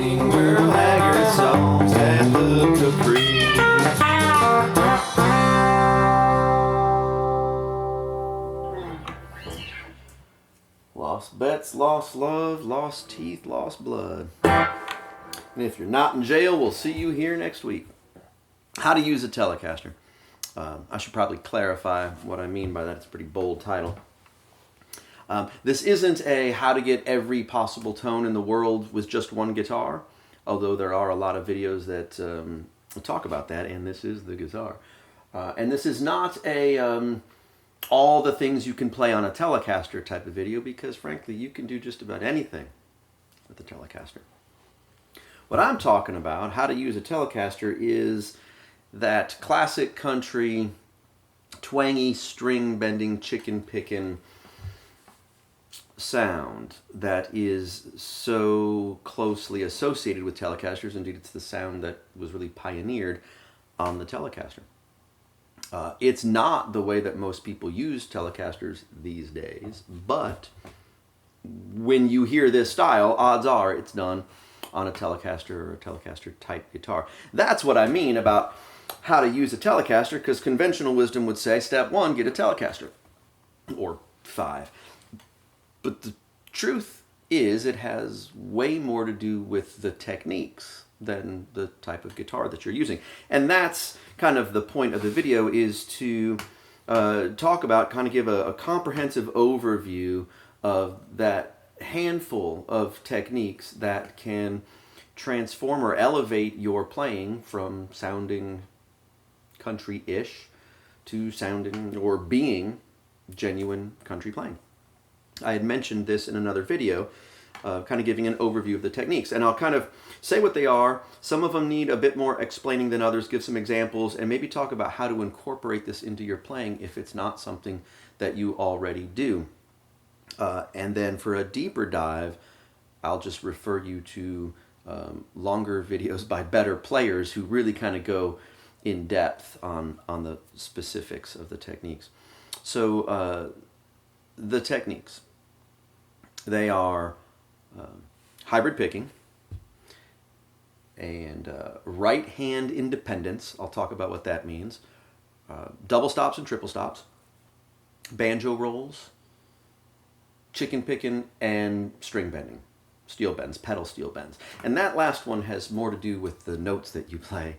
sing Merle Haggard songs at the Capri. Lost bets, lost love, lost teeth, lost blood. And if you're not in jail, we'll see you here next week. How to use a Telecaster. I should probably clarify what I mean by that. It's a pretty bold title. This isn't a how to get every possible tone in the world with just one guitar, although there are a lot of videos that talk about that, and this is the guitar. And this is not a all the things you can play on a Telecaster type of video, because frankly you can do just about anything with the Telecaster. What I'm talking about, how to use a Telecaster, is that classic country, twangy, string bending, chicken picking sound that is so closely associated with Telecasters. Indeed, it's the sound that was really pioneered on the Telecaster. It's not the way that most people use Telecasters these days, but when you hear this style, odds are it's done on a Telecaster or a Telecaster type guitar. That's what I mean about how to use a Telecaster, because conventional wisdom would say, step one, get a Telecaster, or 5. But the truth is it has way more to do with the techniques than the type of guitar that you're using. And that's kind of the point of the video, is to talk about, kind of give a comprehensive overview of that handful of techniques that can transform or elevate your playing from sounding country-ish to sounding or being genuine country playing. I had mentioned this in another video, kind of giving an overview of the techniques, and I'll kind of say what they are. Some of them need a bit more explaining than others, give some examples, and maybe talk about how to incorporate this into your playing if it's not something that you already do. And then for a deeper dive, I'll just refer you to longer videos by better players who really kind of go in depth on the specifics of the techniques. So the techniques, they are hybrid picking and right hand independence. I'll talk about what that means. Double stops and triple stops, banjo rolls, chicken picking, and string bending, steel bends, pedal steel bends. And that last one has more to do with the notes that you play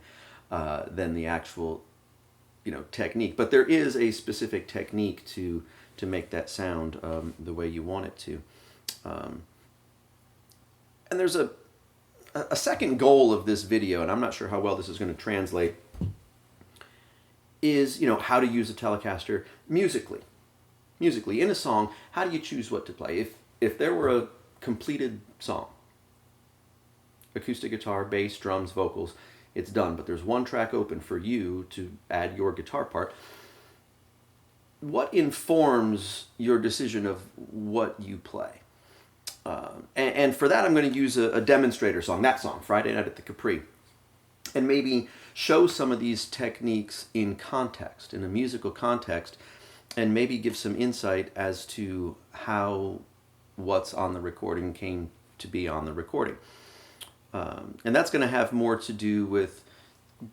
than the actual, technique. But there is a specific technique to make that sound the way you want it to. And there's a second goal of this video, and I'm not sure how well this is going to translate, is how to use a Telecaster musically. Musically, in a song, how do you choose what to play? If there were a completed song, acoustic guitar, bass, drums, vocals, it's done, but there's one track open for you to add your guitar part. What informs your decision of what you play? And for that, I'm going to use a demonstrator song, that song, Friday Night at the Capri, and maybe show some of these techniques in context, in a musical context, and maybe give some insight as to how what's on the recording came to be on the recording. And that's going to have more to do with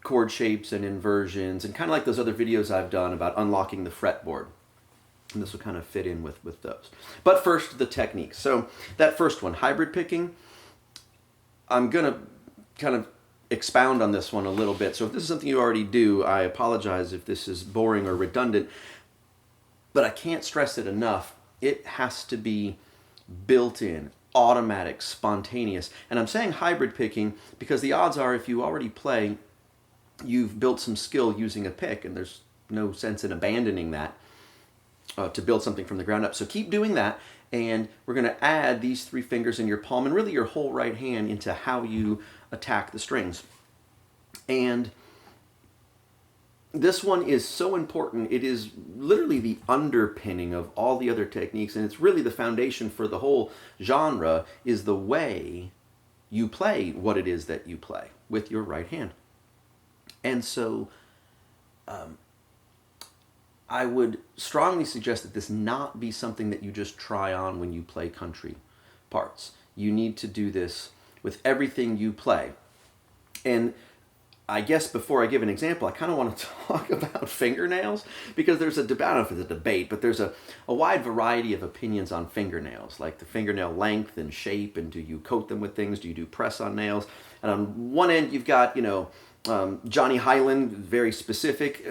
chord shapes and inversions, and kind of like those other videos I've done about unlocking the fretboard. And this will kind of fit in with those. But first, the techniques. So that first one, hybrid picking, I'm going to kind of expound on this one a little bit. So if this is something you already do, I apologize if this is boring or redundant, but I can't stress it enough. It has to be built in, automatic, spontaneous. And I'm saying hybrid picking because the odds are if you already play, you've built some skill using a pick, and there's no sense in abandoning that to build something from the ground up. So keep doing that, and we're going to add these 3 fingers in your palm and really your whole right hand into how you attack the strings. And this one is so important. It is literally the underpinning of all the other techniques, and it's really the foundation for the whole genre, is the way you play what it is that you play with your right hand. And so I would strongly suggest that this not be something that you just try on when you play country parts. You need to do this with everything you play. And I guess before I give an example, I kind of want to talk about fingernails, because there's I don't know if it's a debate, but there's a wide variety of opinions on fingernails, like the fingernail length and shape, and do you coat them with things, do you do press on nails? And on one end you've got, Johnny Hyland, very specific,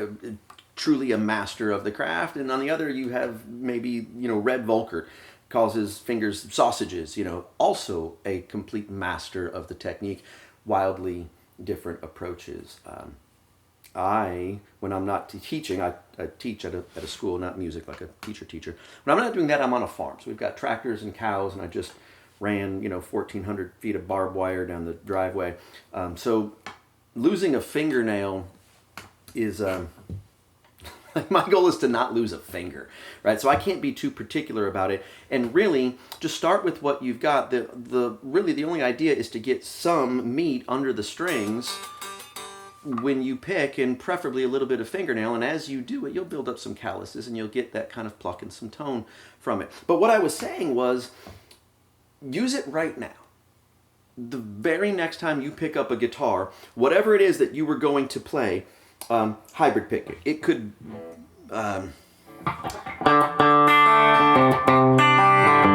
truly a master of the craft, and on the other you have maybe, Red Volker, calls his fingers sausages, also a complete master of the technique, wildly different approaches. When I'm not teaching, I teach at a school, not music, like a teacher. When I'm not doing that, I'm on a farm. So we've got tractors and cows, and I just ran, 1,400 feet of barbed wire down the driveway. So losing a fingernail is, my goal is to not lose a finger, right? So I can't be too particular about it. And really, just start with what you've got. Really the only idea is to get some meat under the strings when you pick, and preferably a little bit of fingernail. And as you do it, you'll build up some calluses, and you'll get that kind of pluck and some tone from it. But what I was saying was, use it right now. The very next time you pick up a guitar, whatever it is that you were going to play, hybrid pick it. It could,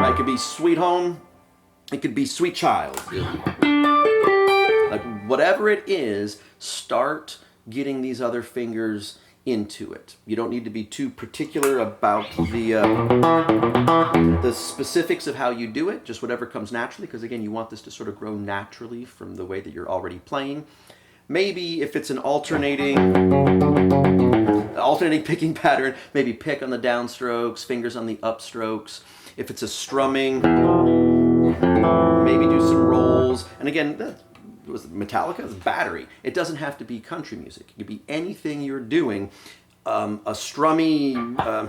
it could be Sweet Home. It could be Sweet Child. Like whatever it is, start getting these other fingers into it. You don't need to be too particular about the specifics of how you do it. Just whatever comes naturally, because again, you want this to sort of grow naturally from the way that you're already playing. Maybe if it's an alternating picking pattern, maybe pick on the downstrokes, fingers on the upstrokes. If it's a strumming, maybe do some rolls. And again, that was Metallica's Battery. It doesn't have to be country music. It could be anything you're doing. A strummy, right?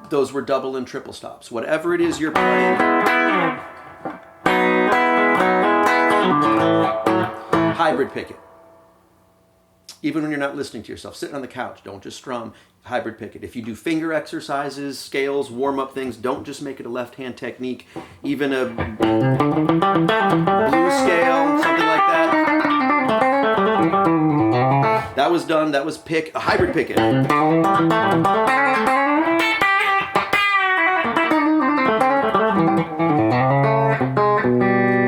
Those were double and triple stops. Whatever it is you're playing, hybrid pick it. Even when you're not listening to yourself, sitting on the couch, don't just strum, hybrid pick it. If you do finger exercises, scales, warm-up things, don't just make it a left-hand technique. Even a blues scale, something like that. That was done, that was pick, a hybrid pick it.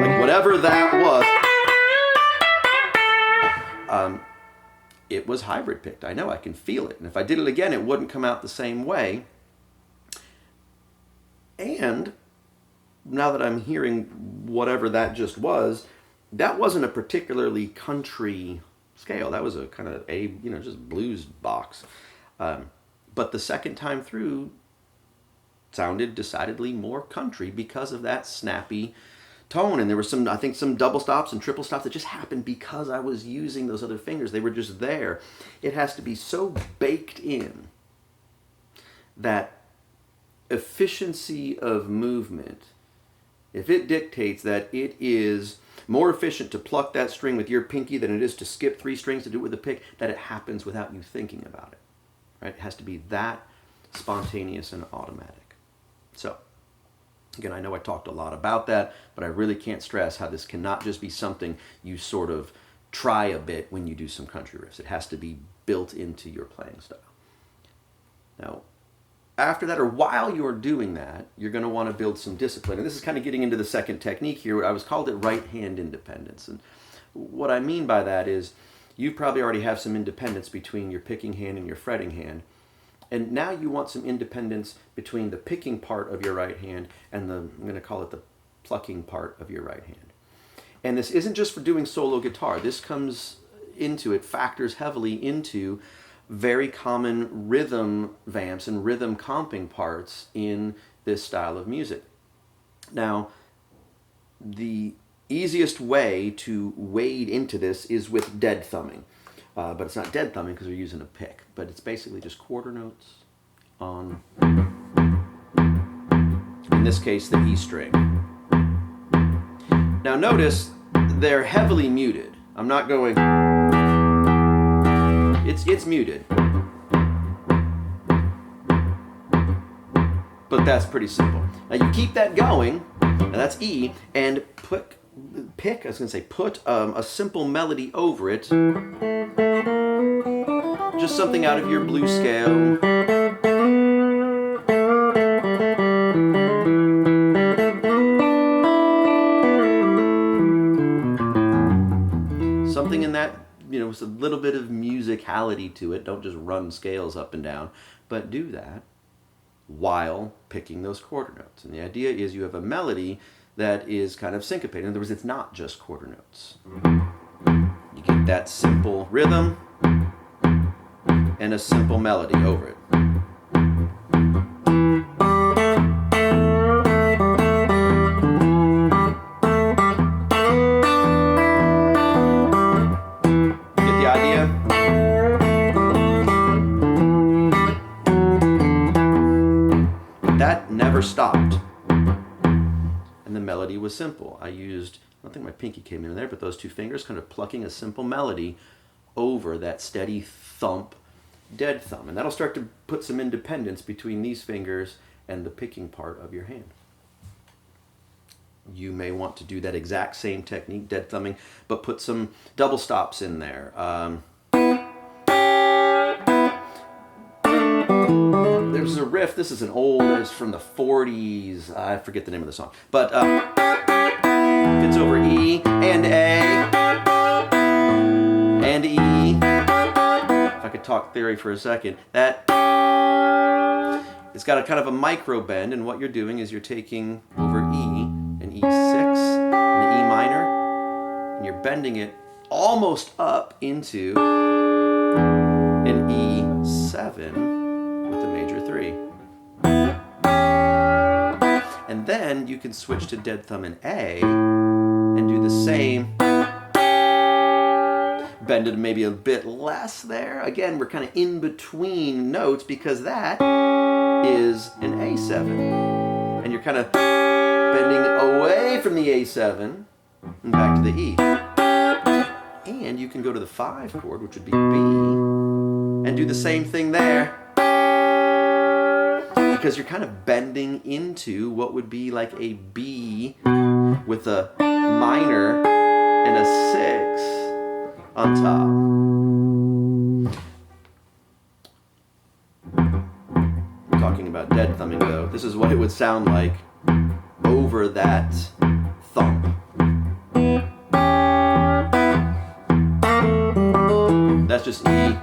Like whatever that was, it was hybrid picked. I know, I can feel it. And if I did it again, it wouldn't come out the same way. And now that I'm hearing whatever that just was, that wasn't a particularly country scale. That was a kind of just blues box. But the second time through sounded decidedly more country because of that snappy tone. And there were some double stops and triple stops that just happened because I was using those other fingers. They were just there. It has to be so baked in that efficiency of movement, if it dictates that it is more efficient to pluck that string with your pinky than it is to skip 3 strings to do it with a pick, that it happens without you thinking about it. Right? It has to be that spontaneous and automatic. So, again, I know I talked a lot about that, but I really can't stress how this cannot just be something you sort of try a bit when you do some country riffs. It has to be built into your playing style. Now, after that, or while you're doing that, you're going to want to build some discipline. And this is kind of getting into the second technique here. I was called it right hand independence. And what I mean by that is you probably already have some independence between your picking hand and your fretting hand. And now you want some independence between the picking part of your right hand and I'm going to call it the plucking part of your right hand. And this isn't just for doing solo guitar. This factors heavily into very common rhythm vamps and rhythm comping parts in this style of music. Now, the easiest way to wade into this is with dead thumbing. But it's not dead thumbing because we're using a pick. But it's basically just quarter notes on, in this case, the E string. Now notice they're heavily muted. I'm not going, it's muted. but that's pretty simple. Now you keep that going, and that's E, and put a simple melody over it. Just something out of your blues scale. Something in that, with a little bit of musicality to it. Don't just run scales up and down, but do that while picking those quarter notes. And the idea is you have a melody that is kind of syncopated. In other words, it's not just quarter notes. You get that simple rhythm and a simple melody over it. Get the idea? That never stopped. And the melody was simple. I don't think my pinky came in there, but those two fingers kind of plucking a simple melody over that steady thump, dead thumb. And that'll start to put some independence between these fingers and the picking part of your hand. You may want to do that exact same technique, dead thumbing, but put some double stops in there. There's a riff, this is it's from the 40s, I forget the name of the song, but fits over E and A and E. If I could talk theory for a second, it's got a kind of a micro bend, and what you're doing is you're taking over E, an E6, and the E minor, and you're bending it almost up into an E7 with a major 3. And then you can switch to dead thumb in A and do the same. Bend it maybe a bit less there. Again, we're kind of in between notes because that is an A7. And you're kind of bending away from the A7 and back to the E. And you can go to the 5 chord, which would be B, and do the same thing there. Because you're kind of bending into what would be like a B with a minor and a 6 on top. Talking about dead thumbing though, this is what it would sound like over that thump. That's just E.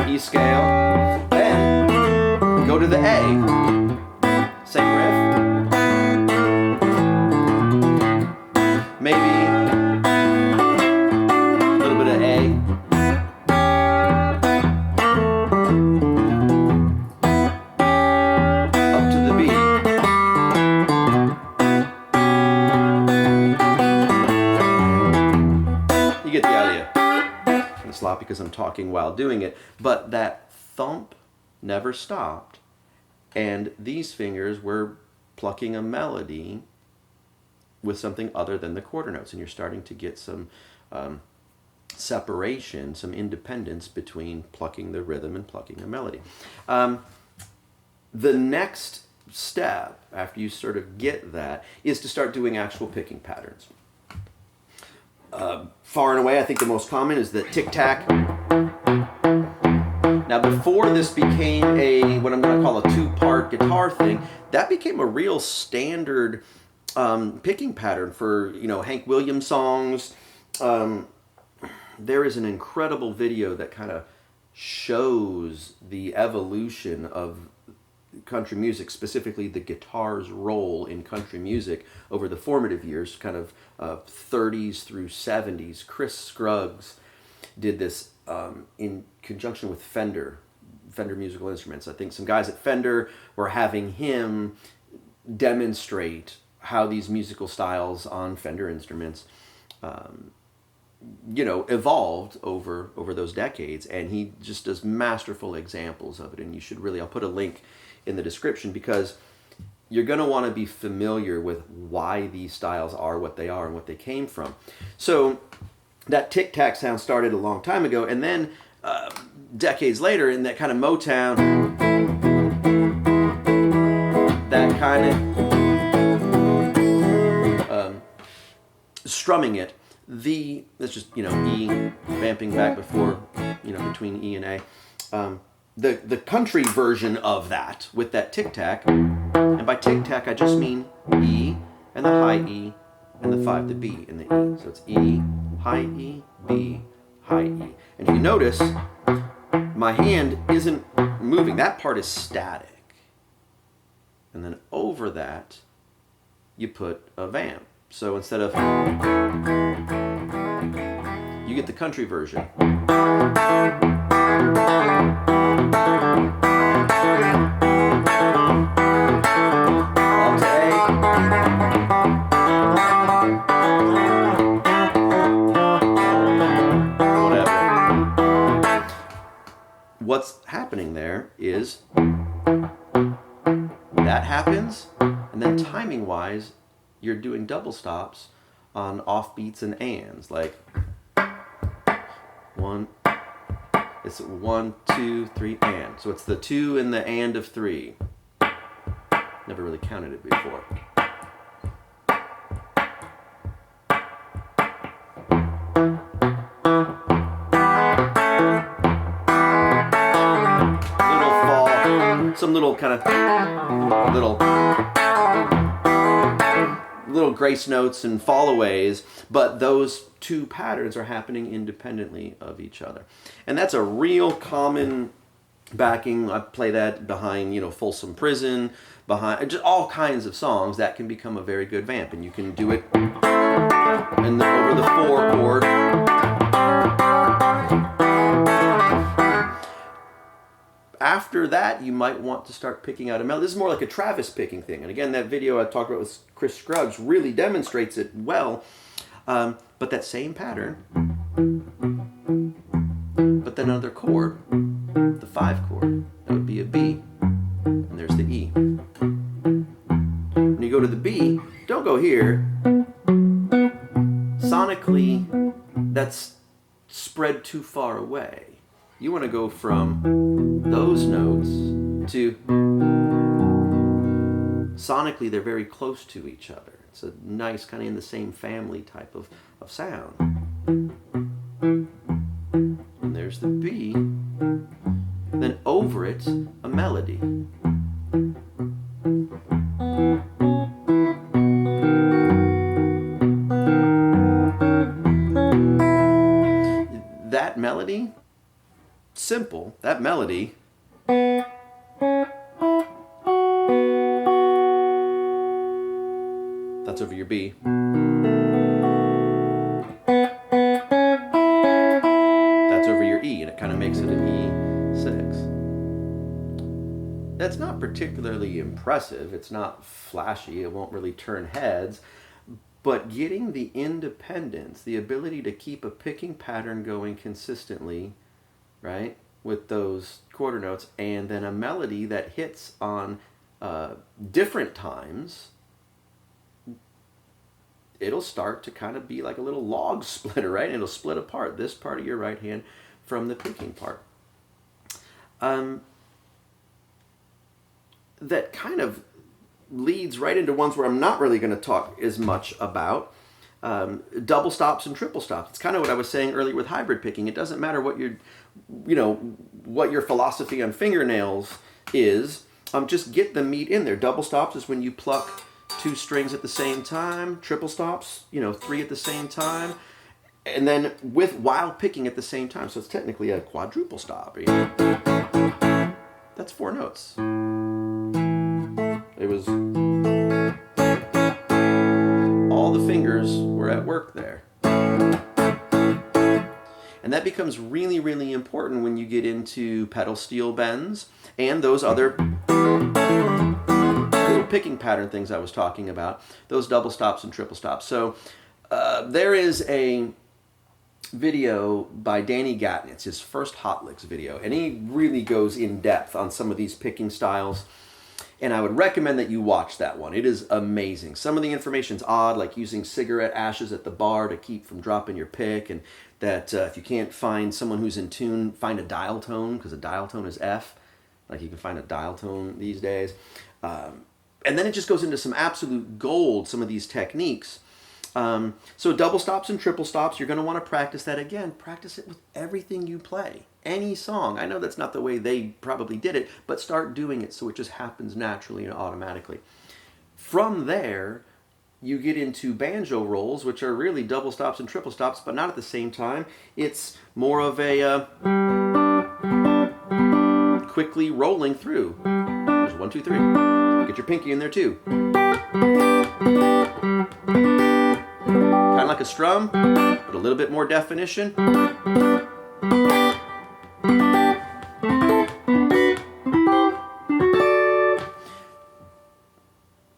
E scale, then go to the A. Same riff. Maybe a little bit of A. Up to the B. You get the idea. It's sloppy because I'm talking while doing it, but that thump never stopped, and these fingers were plucking a melody with something other than the quarter notes, and you're starting to get some separation, some independence between plucking the rhythm and plucking a melody. The next step, after you sort of get that, is to start doing actual picking patterns. Far and away, I think the most common is the tic-tac. Now, before this became what I'm going to call a 2-part guitar thing, that became a real standard picking pattern for, Hank Williams songs. There is an incredible video that kind of shows the evolution of country music, specifically the guitar's role in country music over the formative years, kind of 30s through 70s. Chris Scruggs did this in conjunction with Fender Musical Instruments. I think some guys at Fender were having him demonstrate how these musical styles on Fender instruments evolved over those decades, and he just does masterful examples of it. And you should really, I'll put a link in the description, because you're going to want to be familiar with why these styles are what they are and what they came from. So that tic-tac sound started a long time ago, and then decades later in that kind of Motown, that kind of strumming it, that's just, you know, E, vamping back before, you know, between E and A. The country version of that with that tic-tac, and by tic-tac I just mean E and the high E and the 5, the B and the E. So it's E, high E, B, high E. And if you notice, my hand isn't moving. That part is static. And then over that, you put a vamp. So instead of, you get the country version. Up to A. Whatever. What's happening there is that happens, and then timing-wise, you're doing double stops on offbeats and ands, like one. It's 1, 2, 3, and. So it's the 2 and the and of 3. Never really counted it before. Little fall, some little kind of little grace notes and fallaways, but those two patterns are happening independently of each other. And that's a real common backing. I play that behind, you know, Folsom Prison, behind just all kinds of songs. That can become a very good vamp, and you can do it over the 4 chord. After that, you might want to start picking out a melody. This is more like a Travis picking thing. And again, that video I talked about with Chris Scruggs really demonstrates it well. But that same pattern, but then another chord, the 5 chord, that would be a B. And there's the E. When you go to the B, don't go here. Sonically, that's spread too far away. You want to go from those notes to, sonically they're very close to each other. It's a nice kind of in the same family type of sound. And there's the B. Then over it, a melody. That melody, simple, that melody that's over your B. That's over your E, and it kind of makes it an E6. That's not particularly impressive. It's not flashy. It won't really turn heads. But getting the independence, the ability to keep a picking pattern going consistently, right, with those quarter notes, and then a melody that hits on different times, it'll start to kind of be like a little log splitter, right? And it'll split apart this part of your right hand from the picking part. That kind of leads right into ones where I'm not really going to talk as much about. Double stops and triple stops. It's kind of what I was saying earlier with hybrid picking. It doesn't matter what your, what your philosophy on fingernails is. Just get the meat in there. Double stops is when you pluck 2 strings at the same time. Triple stops, 3 at the same time, and then while picking at the same time. So it's technically a quadruple stop. That's 4 notes. It was all the fingers were at work there. And that becomes really, really important when you get into pedal steel bends and those other little picking pattern things I was talking about, those double stops and triple stops. So there is a video by Danny Gatton. It's his first Hot Licks video, and he really goes in depth on some of these picking styles. And I would recommend that you watch that one. It is amazing. Some of the information's odd, like using cigarette ashes at the bar to keep from dropping your pick, and that if you can't find someone who's in tune, find a dial tone, because a dial tone is F. Like you can find a dial tone these days. And then it just goes into some absolute gold, some of these techniques. So double stops and triple stops, you're going to want to practice that again. Practice it with everything you play. Any song. I know that's not the way they probably did it, but start doing it so it just happens naturally and automatically. From there, you get into banjo rolls, which are really double stops and triple stops, but not at the same time. It's more of a quickly rolling through. There's 1, 2, 3. Get your pinky in there too. Kind of like a strum, but a little bit more definition.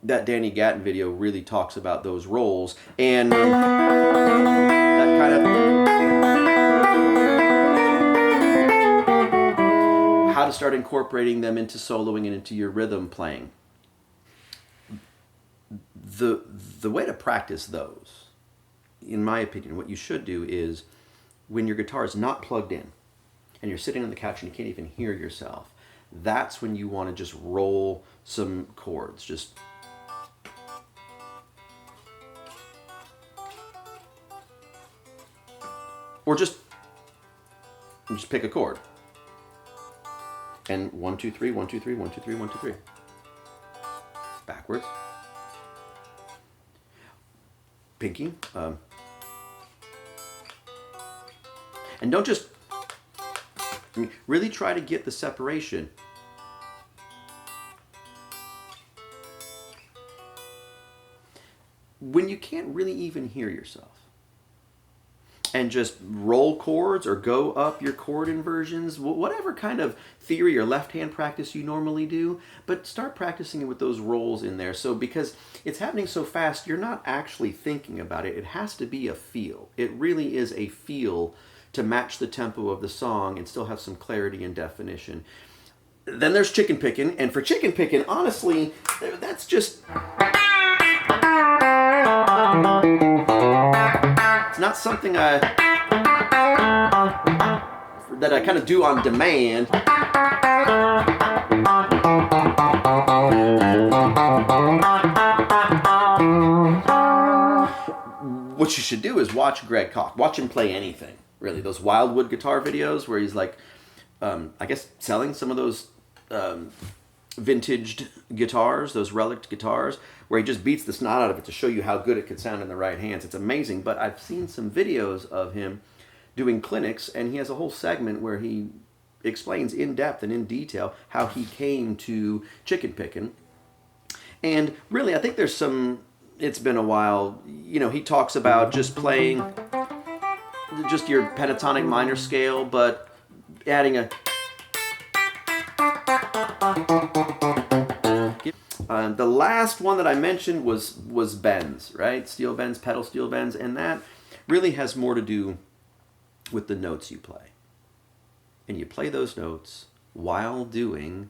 That Danny Gatton video really talks about those rolls and that kind of how to start incorporating them into soloing and into your rhythm playing. The way to practice those, in my opinion, what you should do is when your guitar is not plugged in and you're sitting on the couch and you can't even hear yourself, that's when you want to just roll some chords. Just just pick a chord. And 1, 2, 3, 1, 2, 3, 1, 2, 3, 1, 2, 3. Backwards. Pinky. And don't just, really try to get the separation. When you can't really even hear yourself, and just roll chords or go up your chord inversions, whatever kind of theory or left-hand practice you normally do, but start practicing it with those rolls in there. So because it's happening so fast, you're not actually thinking about it. It has to be a feel. It really is a feel to match the tempo of the song and still have some clarity and definition. Then there's chicken picking, and for chicken picking, honestly, that's just... It's not something that I kind of do on demand. What you should do is watch Greg Koch. Watch him play anything, really. Those Wildwood guitar videos where he's like, I guess, selling some of those vintaged guitars, those relic guitars, where he just beats the snot out of it to show you how good it could sound in the right hands. It's amazing. But I've seen some videos of him doing clinics, and he has a whole segment where he explains in depth and in detail how he came to chicken picking. And really, I think there's some, it's been a while, you know, he talks about just playing just your pentatonic minor scale, but adding a... the last one that I mentioned was bends, right? Steel bends, pedal steel bends, and that really has more to do with the notes you play. And you play those notes while doing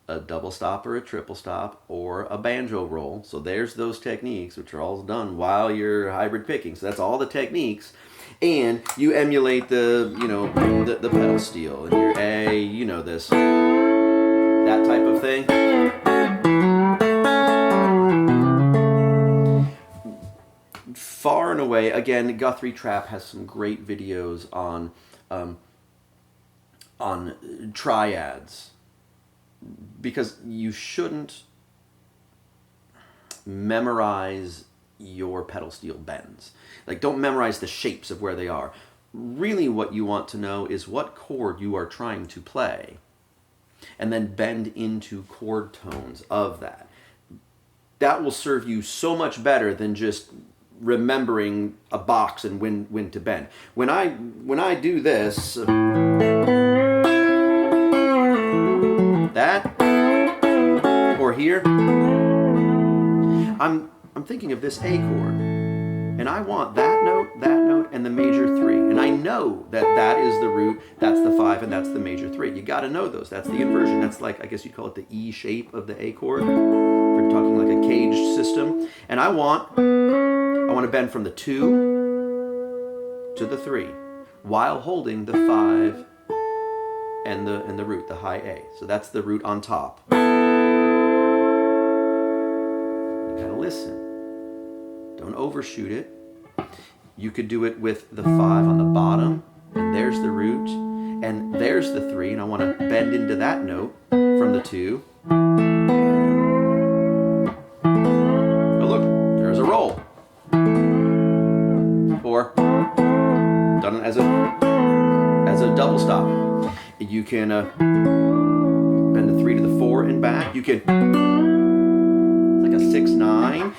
a double stop or a triple stop or a banjo roll. So there's those techniques, which are all done while you're hybrid picking. So that's all the techniques. And you emulate the, you know, the pedal steel and your A, you know, this, that type of thing. Far and away, again, Guthrie Trapp has some great videos on triads, because you shouldn't memorize your pedal steel bends. Like, don't memorize the shapes of where they are. Really what you want to know is what chord you are trying to play, and then bend into chord tones of that. That will serve you so much better than just remembering a box and when to bend. When I do this, that, or here, I'm thinking of this A chord. And I want that note, and the major 3. And I know that that is the root, that's the 5, and that's the major 3. You got to know those. That's the inversion. That's like, I guess you'd call it the E shape of the A chord. If you're talking like a caged system. And I want to bend from the 2 to the 3 while holding the 5 and the root, the high A. So that's the root on top. You gotta listen. Don't overshoot it. You could do it with the 5 on the bottom, and there's the root, and there's the 3, and I want to bend into that note from the 2. Oh look, there's a roll. Or done as a double stop. You can bend the 3 to the 4 and back. You can, it's like a 6-9.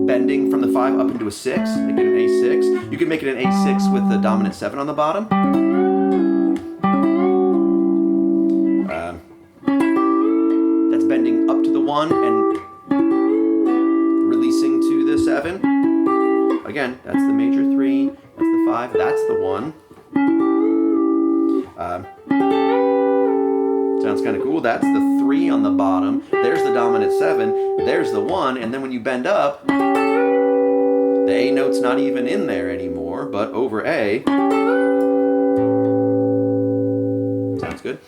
Bending from the 5 up into a 6, make it an A6. You can make it an A6 with the dominant 7 on the bottom. That's bending up to the 1 and releasing to the 7. Again, that's the major 3, that's the 5, that's the 1. Sounds kind of cool. That's the 3 on the bottom. There's the dominant 7. There's the 1. And then when you bend up, the A note's not even in there anymore, but over A. Sounds good.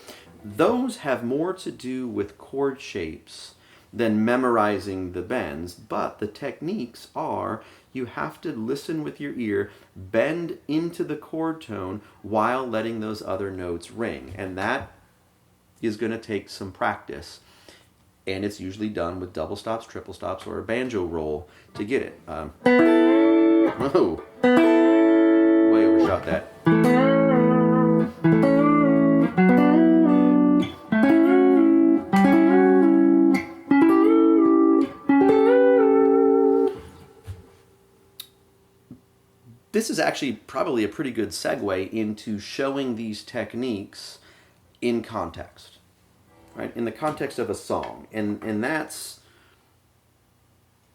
Those have more to do with chord shapes than memorizing the bends, but the techniques are you have to listen with your ear, bend into the chord tone while letting those other notes ring. And that is going to take some practice. And it's usually done with double stops, triple stops, or a banjo roll to get it. Oh, way overshot that. This is actually probably a pretty good segue into showing these techniques in context, right? In the context of a song. And that's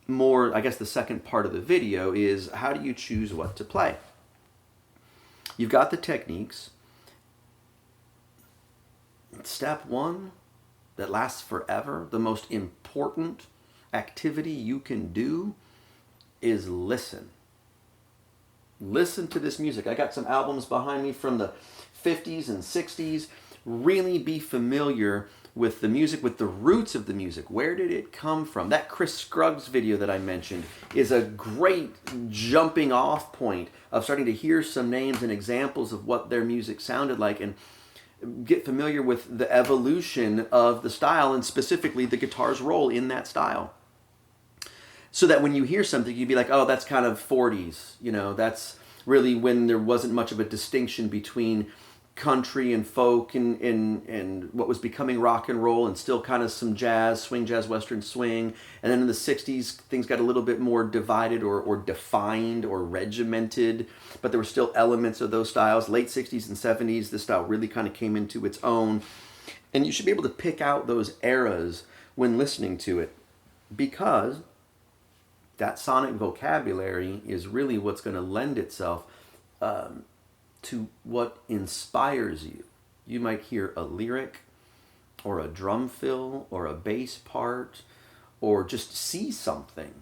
more, I guess the second part of the video is how do you choose what to play? You've got the techniques. Step 1, that lasts forever, the most important activity you can do is listen. Listen to this music. I got some albums behind me from the 50s and 60s. Really be familiar with the music, with the roots of the music. Where did it come from? That Chris Scruggs video that I mentioned is a great jumping off point of starting to hear some names and examples of what their music sounded like and get familiar with the evolution of the style and specifically the guitar's role in that style. So that when you hear something, you'd be like, oh, that's kind of 40s. You know, that's really when there wasn't much of a distinction between country and folk and what was becoming rock and roll and still kind of some jazz, swing jazz, western swing. And then in the 60s, things got a little bit more divided or defined or regimented, but there were still elements of those styles. Late 60s and 70s, this style really kind of came into its own. And you should be able to pick out those eras when listening to it because that sonic vocabulary is really what's going to lend itself to what inspires you. You might hear a lyric or a drum fill or a bass part or just see something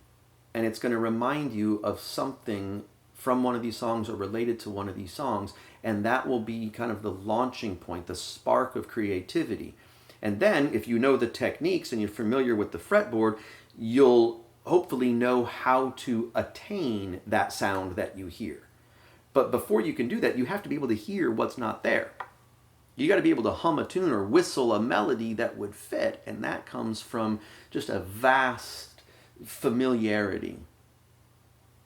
and it's going to remind you of something from one of these songs or related to one of these songs, and that will be kind of the launching point, the spark of creativity. And then if you know the techniques and you're familiar with the fretboard, you'll hopefully know how to attain that sound that you hear. But before you can do that, you have to be able to hear what's not there. You got to be able to hum a tune or whistle a melody that would fit, and that comes from just a vast familiarity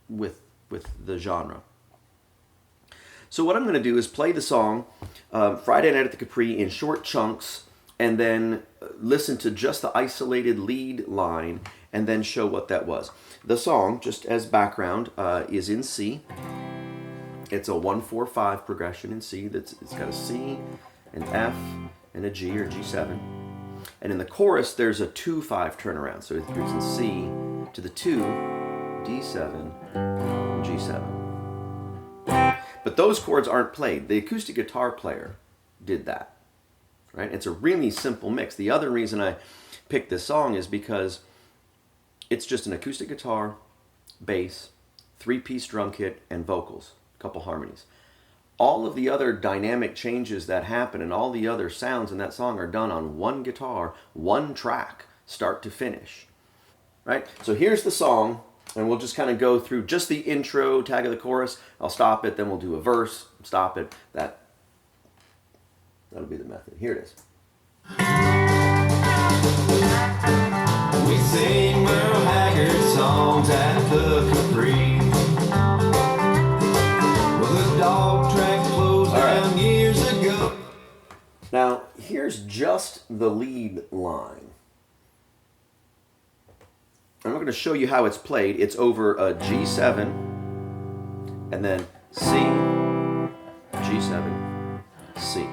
with the genre. So what I'm going to do is play the song Friday Night at the Capri in short chunks, and then listen to just the isolated lead line, and then show what that was. The song, just as background, is in C. It's a 1-4-5 progression in C. It's got a C, an F, and a G or G7. And in the chorus, there's a 2-5 turnaround. So it goes in C to the 2, D7, G7. But those chords aren't played. The acoustic guitar player did that. Right? It's a really simple mix. The other reason I picked this song is because it's just an acoustic guitar, bass, 3-piece drum kit, and vocals, a couple harmonies. All of the other dynamic changes that happen and all the other sounds in that song are done on one guitar, one track, start to finish. Right? So here's the song, and we'll just kind of go through just the intro, tag of the chorus. I'll stop it, then we'll do a verse, stop it. That'll be the method. Here it is. We sing Merle Haggard songs at the Capri. Well, the dog track closed down years ago. Now, here's just the lead line. I'm not going to show you how it's played. It's over a G7, and then C, G7, C.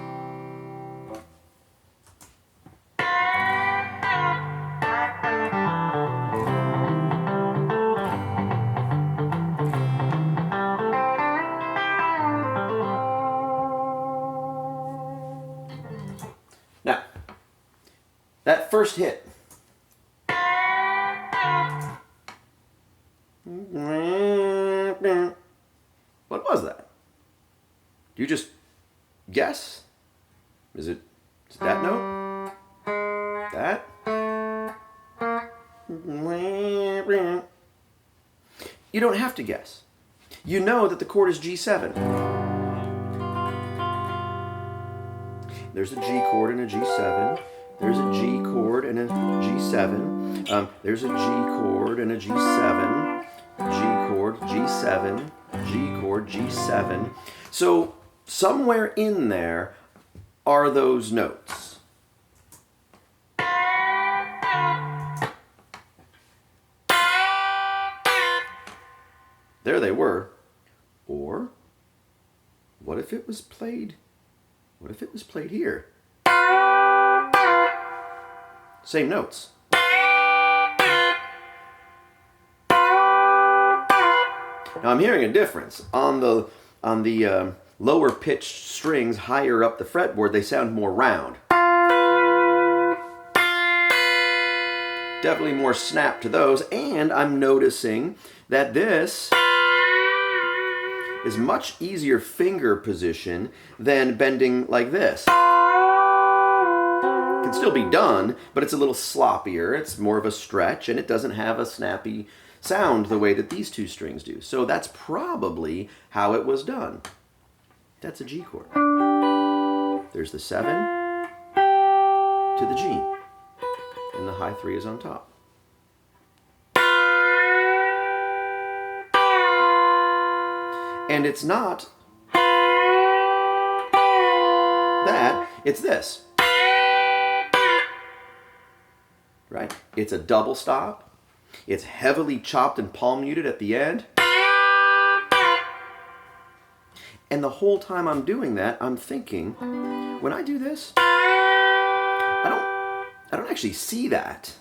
Now, that first hit. What was that? Do you just guess? Is it that note? That? You don't have to guess. You know that the chord is G7. There's a G chord and a G7. There's a G chord and a G7. There's a G chord and a G7. G chord, G7, G chord, G7. So somewhere in there are those notes. There they were. Or what if it was played? What if it was played here? Same notes. Now I'm hearing a difference. On the lower pitched strings higher up the fretboard, they sound more round. Definitely more snap to those, and I'm noticing that this is much easier finger position than bending like this. It can still be done, but it's a little sloppier, it's more of a stretch, and it doesn't have a snappy sound the way that these two strings do. So that's probably how it was done. That's a G chord. There's the 7 to the G, and the high 3 is on top. And it's not that, it's this. Right? It's a double stop. It's heavily chopped and palm muted at the end. And the whole time I'm doing that, I'm thinking, when I do this, I don't actually see that.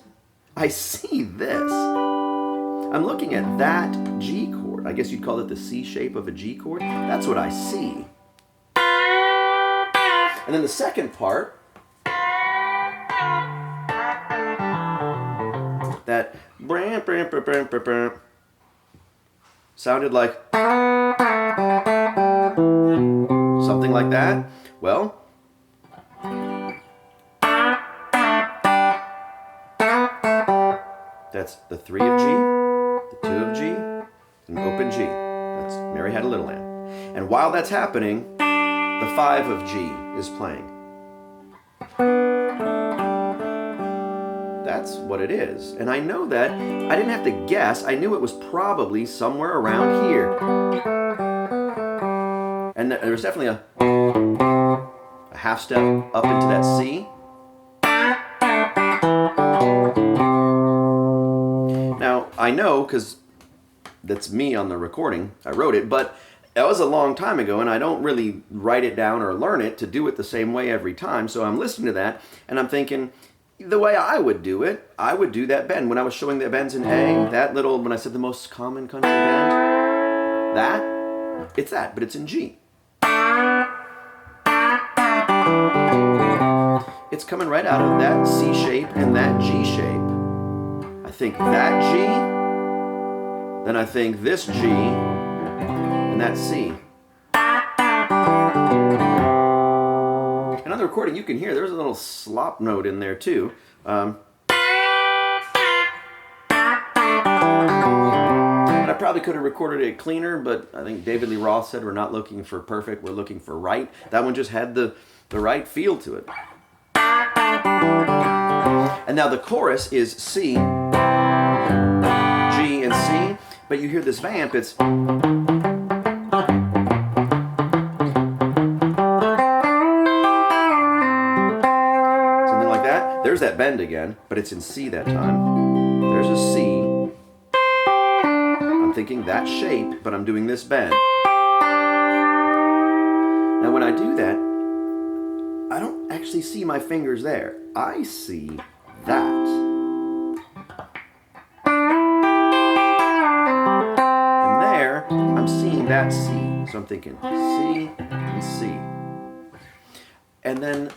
I see this. I'm looking at that G chord. I guess you'd call it the C shape of a G chord. That's what I see. And then the second part, that sounded like something like that. Well, that's the 3 of G, the 2 of G, and open G. That's Mary Had a Little Lamb. And while that's happening, the 5 of G is playing. That's what it is. And I know that. I didn't have to guess. I knew it was probably somewhere around here. And there was definitely a half step up into that C. Now, I know, because that's me on the recording, I wrote it, but that was a long time ago, and I don't really write it down or learn it to do it the same way every time. So I'm listening to that, and I'm thinking, the way I would do it, I would do that bend. When I was showing the bends in A, that little, when I said the most common country bend, it's that, but it's in G. It's coming right out of that C shape and that G shape. I think that G, then I think this G, and that C. And on the recording, you can hear there's a little slop note in there too. And I probably could have recorded it cleaner, but I think David Lee Roth said we're not looking for perfect, we're looking for right. That one just had the right feel to it. And now the chorus is C, G, and C, but you hear this vamp, it's there's that bend again, but it's in C that time. There's a C. I'm thinking that shape, but I'm doing this bend. Now when I do that, I don't actually see my fingers there. I see that. And there, I'm seeing that C. So I'm thinking C and C. And then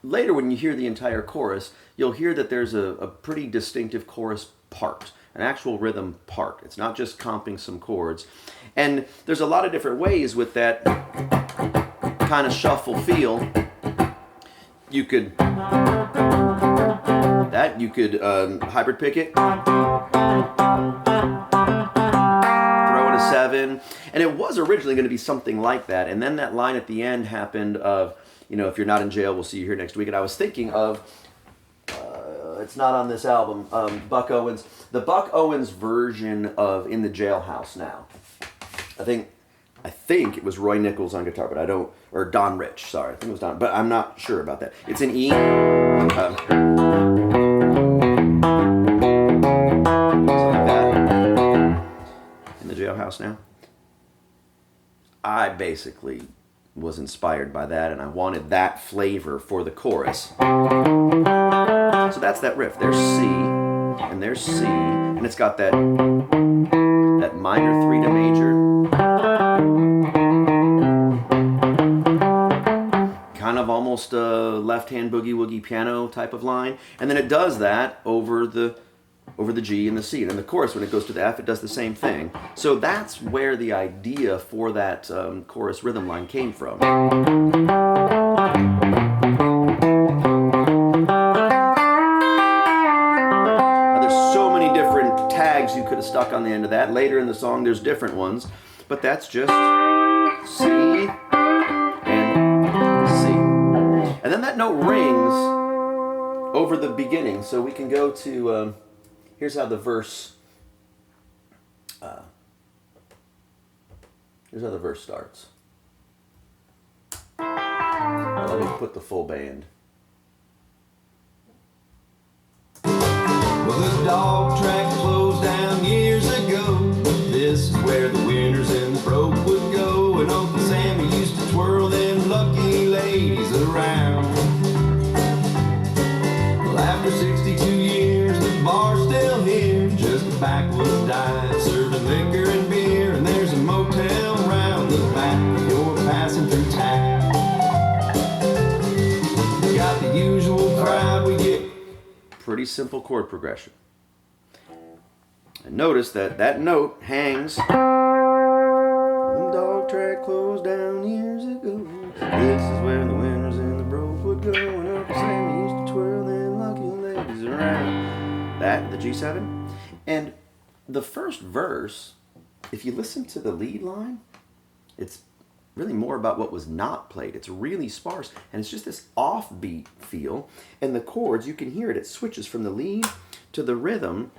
later, when you hear the entire chorus, you'll hear that there's a pretty distinctive chorus part, an actual rhythm part. It's not just comping some chords. And there's a lot of different ways with that kind of shuffle feel. You could hybrid pick it, throw in a 7, and it was originally going to be something like that. And then that line at the end happened of, if you're not in jail, we'll see you here next week. And I was thinking of, it's not on this album, Buck Owens, the Buck Owens version of In the Jailhouse Now. I think it was Roy Nichols on guitar, but or Don Rich, sorry. I think it was Don, but I'm not sure about that. It's in E. Something like that. In the Jailhouse Now. I basically was inspired by that, and I wanted that flavor for the chorus. So that's that riff. There's C, and there's C, and it's got that minor 3 to major. Kind of almost a left-hand boogie-woogie piano type of line. And then it does that over the G and the C. And in the chorus, when it goes to the F, it does the same thing. So that's where the idea for that chorus rhythm line came from. Now, there's so many different tags you could have stuck on the end of that. Later in the song, there's different ones. But that's just C and C. And then that note rings over the beginning. So we can go to... here's how the verse starts. Now let me put the full band. Well, the dog track closed down years ago. This is where the winners and the broke would go. And Uncle Sammy used to twirl them lucky ladies around. Well, after 62 years, the bar's still here, just a backwoods dive, serving liquor and beer, and there's a motel round the back of your passenger tab. We got the usual crowd we get. Pretty simple chord progression. And notice that note hangs. The dog track closed down years ago. This is where the winners and the broke would go, and Uncle Sammy used to twirl them lucky ladies around. That, the G7. And the first verse, if you listen to the lead line, it's really more about what was not played. It's really sparse, and it's just this offbeat feel. And the chords, you can hear it. It switches from the lead to the rhythm,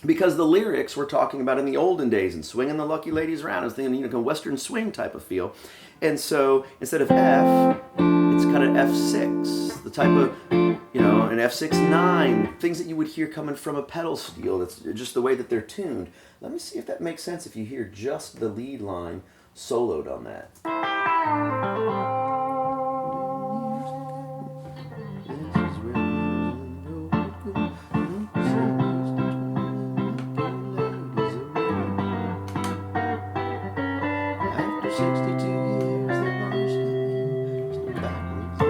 because the lyrics we're talking about in the olden days and swinging the lucky ladies around. I was thinking, a Western swing type of feel. And so instead of F, it's kind of F6, the type of, an F6, 9, things that you would hear coming from a pedal steel. It's just the way that they're tuned. Let me see if that makes sense if you hear just the lead line soloed on that. 62 years the bar still here, just backwards back,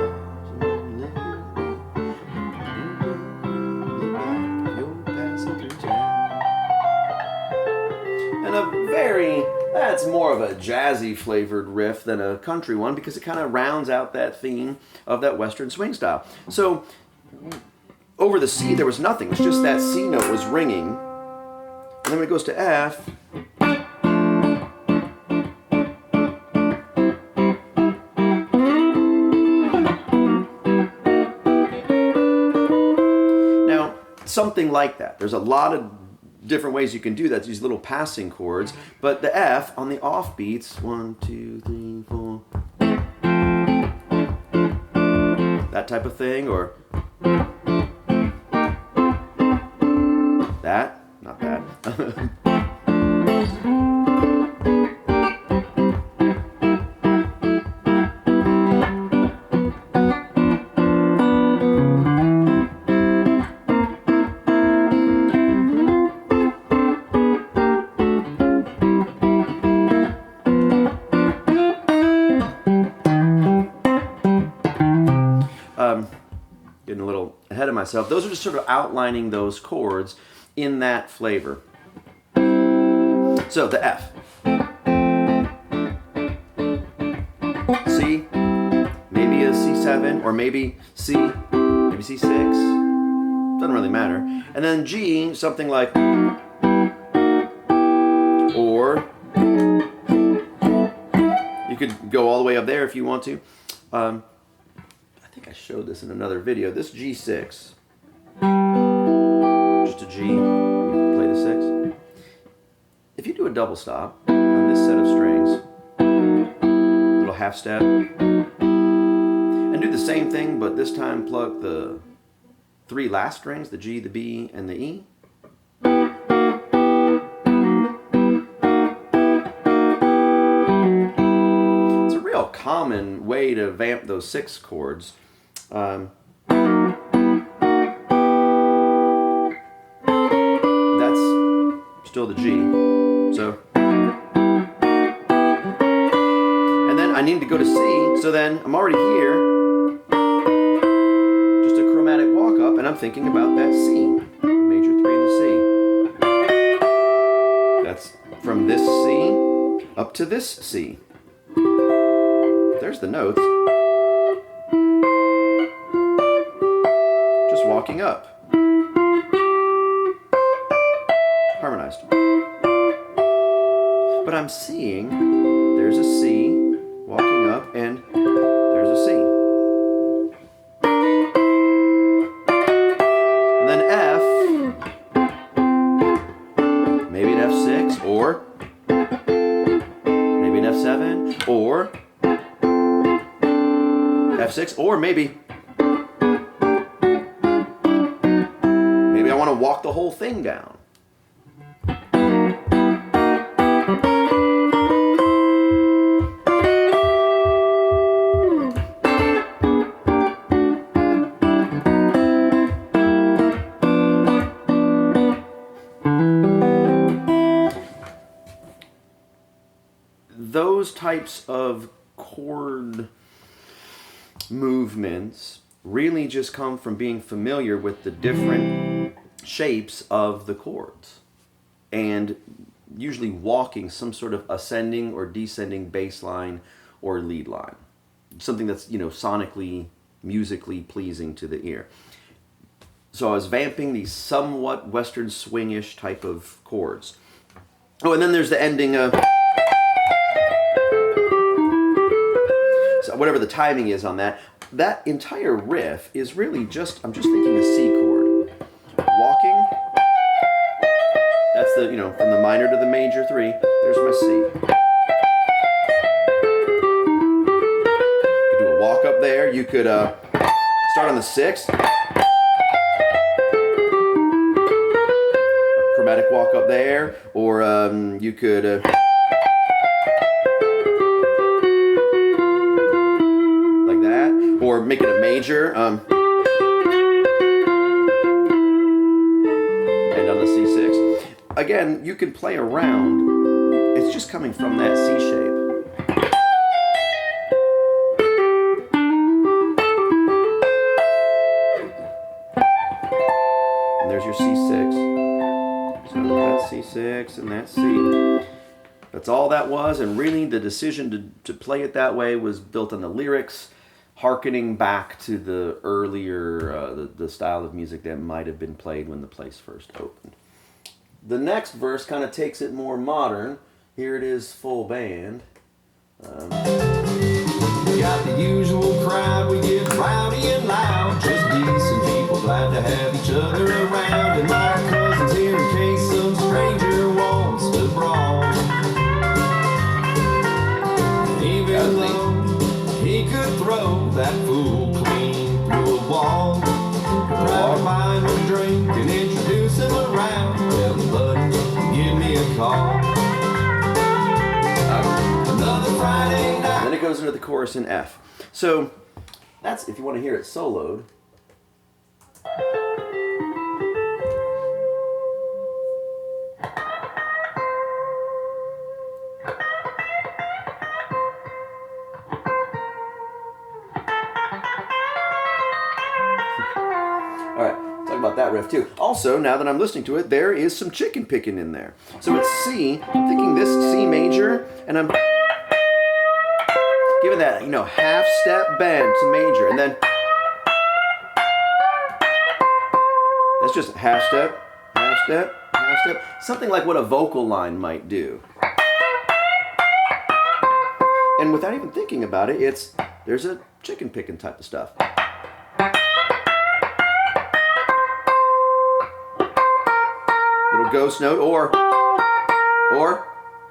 you're passing through town. And that's more of a jazzy flavored riff than a country one, because it kind of rounds out that theme of that Western swing style. So over the C there was nothing, it was just that C note was ringing. And then when it goes to F, now something like that. There's a lot of different ways you can do that, these little passing chords, but the F on the offbeats, 1, 2, 3, 4, that type of thing, or that, not that. Getting a little ahead of myself. Those are just sort of outlining those chords in that flavor. So the F, C, maybe a C7, or maybe C, maybe C6, doesn't really matter. And then G, something like, or you could go all the way up there if you want to. I think I showed this in another video. This G6, just a G, you play the 6. If you do a double stop on this set of strings, little half step, and do the same thing, but this time plug the 3 last strings, the G, the B, and the E. It's a real common way to vamp those 6 chords. That's still the G, so, and then I need to go to C, so then I'm already here, just a chromatic walk up, and I'm thinking about that C, major 3 in the C. That's from this C up to this C. There's the notes. Just walking up. Harmonized. But I'm seeing there's a C walking up and there's a C. And then F, maybe an F6, or maybe an F7, or F6, or maybe I want to walk the whole thing down. Those types of chord movements really just come from being familiar with the different shapes of the chords, and usually walking some sort of ascending or descending bass line or lead line, something that's, sonically, musically pleasing to the ear. So I was vamping these somewhat Western swingish type of chords. Oh, and then there's the ending of, so whatever the timing is on that. That entire riff is really just, I'm just thinking a C chord. Walking, that's the, from the minor to the major 3, there's my C. You could do a walk up there, you could start on the 6th, chromatic walk up there, or you could like that, or make it a major. Again, you can play around. It's just coming from that C shape. C6, and that's C. That's all that was, and really the decision to play it that way was built on the lyrics, hearkening back to the earlier, the style of music that might have been played when the place first opened. The next verse kind of takes it more modern. Here it is full band. Got the usual crowd, we get rowdy and loud. Just decent people, glad to have each other around. And my cousin's here in case some stranger wants to brawl. Even though he could throw that fool clean through a wall, try to buy him a drink and introduce him around. Tell him, buddy, give me a call. Another Friday night. And then it goes into the chorus in F. So that's if you want to hear it soloed. All right, talk about that riff too. Also, now that I'm listening to it, there is some chicken picking in there. So it's C. I'm thinking this C major, and I'm giving that, half step bend to major, and then that's just half step, half step, half step. Something like what a vocal line might do. And without even thinking about it, there's a chicken picking type of stuff. Little ghost note, or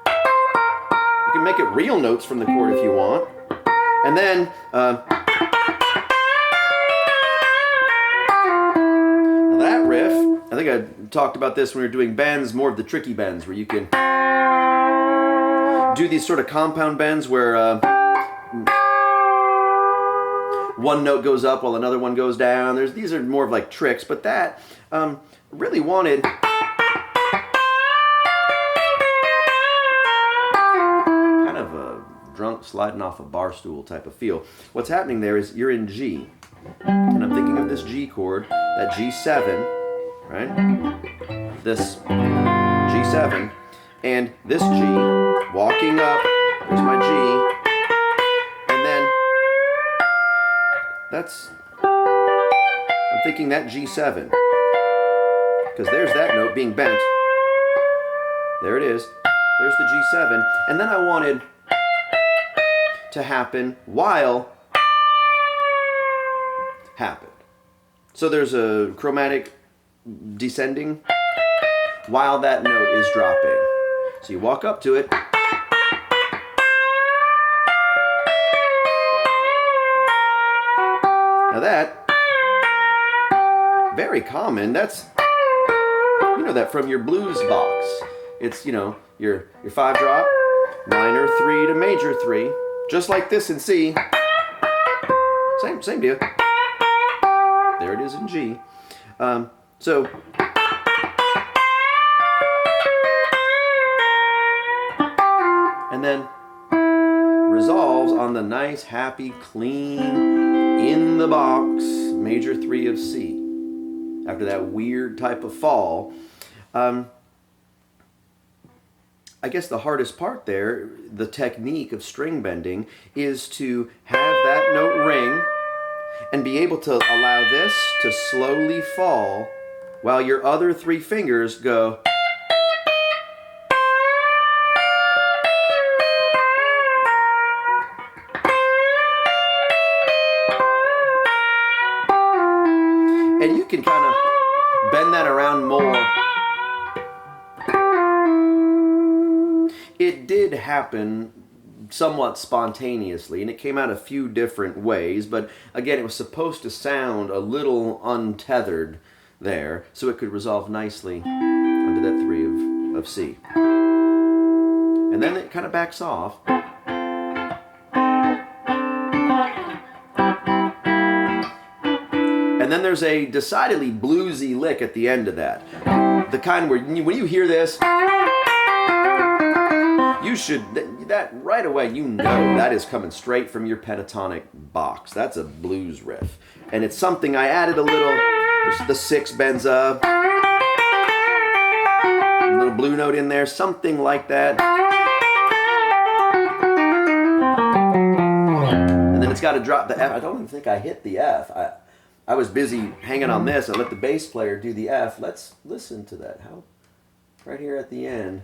you can make it real notes from the chord if you want. And then, now that riff, I think I talked about this when we were doing bends, more of the tricky bends, where you can do these sort of compound bends where one note goes up while another one goes down. These are more of like tricks, but that really wanted kind of a drunk sliding off a bar stool type of feel. What's happening there is you're in G, and I'm thinking of this G chord, that G7, right? This G7, and this G, walking up, there's my G, and then I'm thinking that G7, because there's that note being bent. There it is. There's the G7, and then I wanted to happen while happened. So there's a chromatic descending while that note is dropping. So you walk up to it. Now that, very common. That's, that from your blues box. It's, your 5 drop, minor 3 to major 3. Just like this in C. Same deal. There it is in G. So and then resolves on the nice, happy, clean, in the box, major 3 of C. After that weird type of fall. I guess the hardest part there, the technique of string bending, is to have that note ring and be able to allow this to slowly fall while your other 3 fingers go. And you can kind of bend that around more. It did happen somewhat spontaneously, and it came out a few different ways, but again, it was supposed to sound a little untethered there, so it could resolve nicely under that 3 of C. And then it kind of backs off. And then there's a decidedly bluesy lick at the end of that. The kind where when you hear this, you should, that right away, that is coming straight from your pentatonic box. That's a blues riff. And it's something I added a little, the 6 bends up, little blue note in there, something like that. And then it's got to drop the F. I don't even think I hit the F. I was busy hanging on this. I let the bass player do the F. Let's listen to that. How? Right here at the end.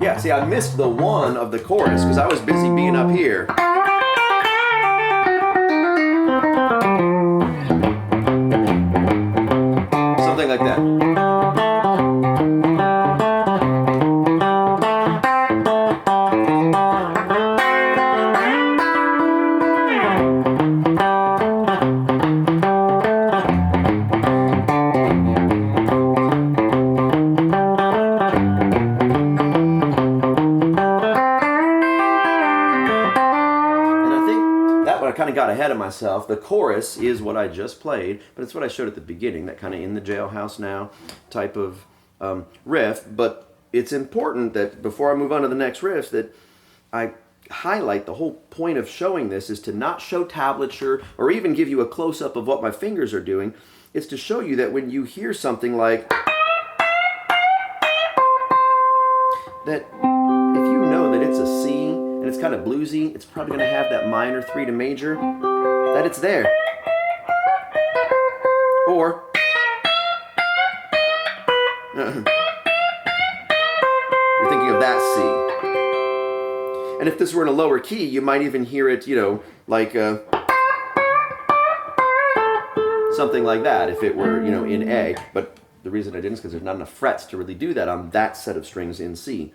Yeah, see, I missed the 1 of the chorus because I was busy being up here. Something like that. Kind of got ahead of myself. The chorus is what I just played, but it's what I showed at the beginning, that kind of in the jailhouse now type of riff. But it's important that before I move on to the next riff that I highlight the whole point of showing this is to not show tablature or even give you a close-up of what my fingers are doing. It's to show you that when you hear something like that, if you know that it's a C and it's kind of bluesy, it's probably going to have that minor 3 to major, that it's there. Or you're thinking of that C. And if this were in a lower key, you might even hear it, you know, like something like that if it were, you know, in A. But the reason I didn't is because there's not enough frets to really do that on that set of strings in C.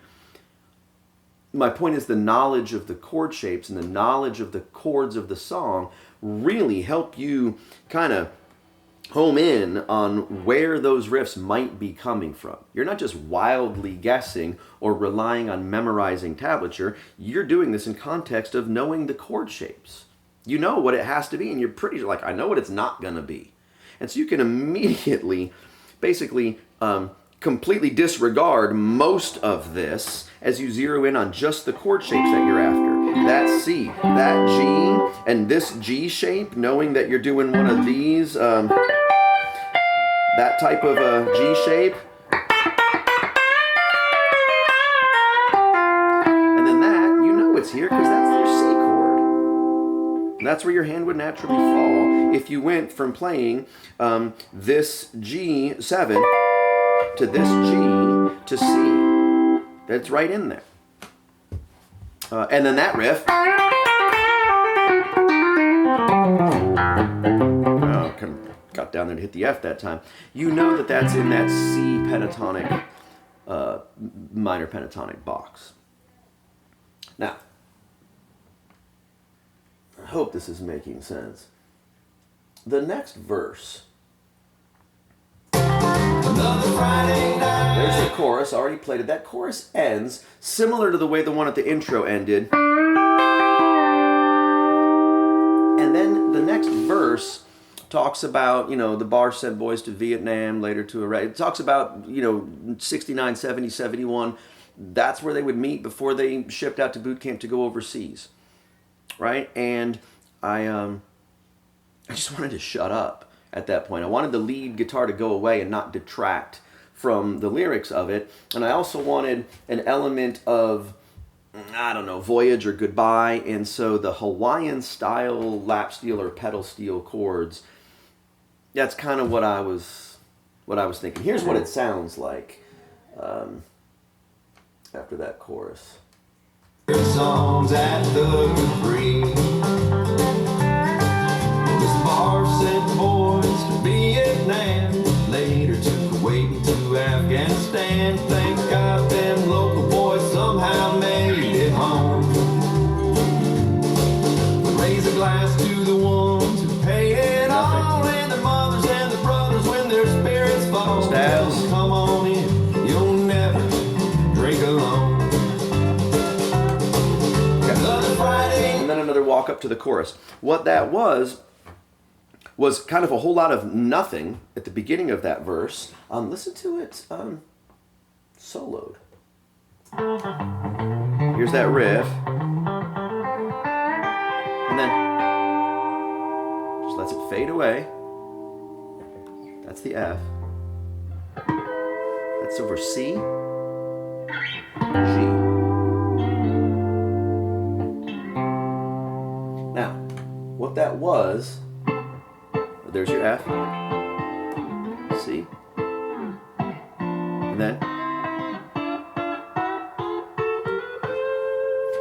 My point is the knowledge of the chord shapes and the knowledge of the chords of the song really help you kind of home in on where those riffs might be coming from. You're not just wildly guessing or relying on memorizing tablature. You're doing this in context of knowing the chord shapes. You know what it has to be, and you're pretty like, I know what it's not going to be. And so you can immediately, basically, completely disregard most of this as you zero in on just the chord shapes that you're after. That C, that G, and this G shape, knowing that you're doing one of these, that type of G shape. And then that, you know it's here because that's their C chord. And that's where your hand would naturally fall if you went from playing this G7 to this G to C. That's right in there. And then that riff. Oh, got down there to hit the F that time. You know that that's in that C pentatonic, minor pentatonic box. Now, I hope this is making sense. The next verse. There's the chorus, already played it. That chorus ends similar to the way the one at the intro ended. And then the next verse talks about, you know, the bar sent boys to Vietnam, later to Iraq. It talks about, you know, 69, 70, 71. That's where they would meet before they shipped out to boot camp to go overseas. Right? And I just wanted to shut up at that point. I wanted the lead guitar to go away and not detract from the lyrics of it. And I also wanted an element of, I don't know, voyage or goodbye. And so the Hawaiian style lap steel or pedal steel chords, that's kind of what I was thinking. Here's what it sounds like after that chorus. Songs at the Capri. This bar sent boys to Vietnam, later to Kuwait and to Afghanistan. Thank God them local boys somehow made it home. We raise a glass to the ones who paid it all, and their mothers and their brothers when their spirits fall. Styles. Come on in, you'll never drink alone. And then another walk up to the chorus. What that was kind of a whole lot of nothing at the beginning of that verse. Listen to it soloed. Here's that riff. And then just lets it fade away. That's the F. That's over C, G. Now, what that was, there's your F, C, and then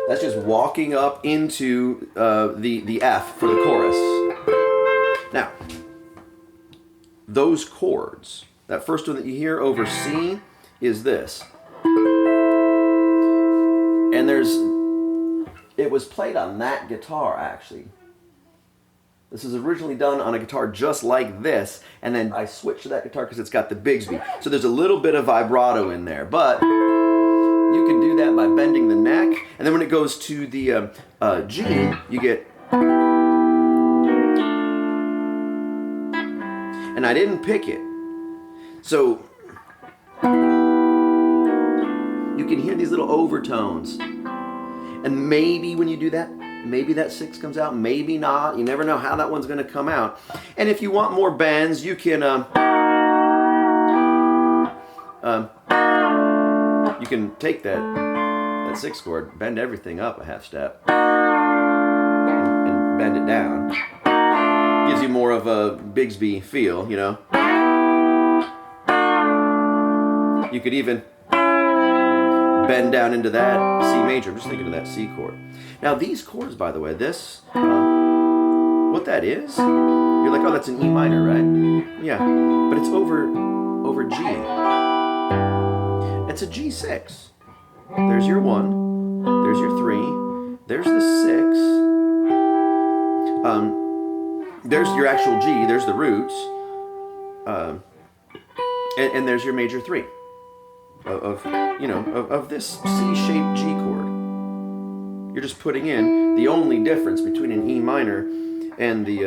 that's just walking up into the F for the chorus. Now, those chords, that first one that you hear over C is this. And it was played on that guitar actually. This is originally done on a guitar just like this, and then I switched to that guitar because it's got the Bigsby. So there's a little bit of vibrato in there, but you can do that by bending the neck, and then when it goes to the G, you get. And I didn't pick it, so you can hear these little overtones. And maybe when you do that, maybe that 6 comes out, maybe not. You never know how that one's going to come out. And if you want more bends, you can take that 6 chord, bend everything up a half step, and bend it down. Gives you more of a Bigsby feel, you know. You could even bend down into that C major. I'm just thinking of that C chord. Now these chords, by the way, this, what that is, you're like, oh, that's an E minor, right? Yeah, but it's over G. It's a G6. There's your 1, there's your 3, there's the 6. There's your actual G, there's the roots, and there's your major 3 of this C-shaped G chord. You're just putting in the only difference between an E minor and the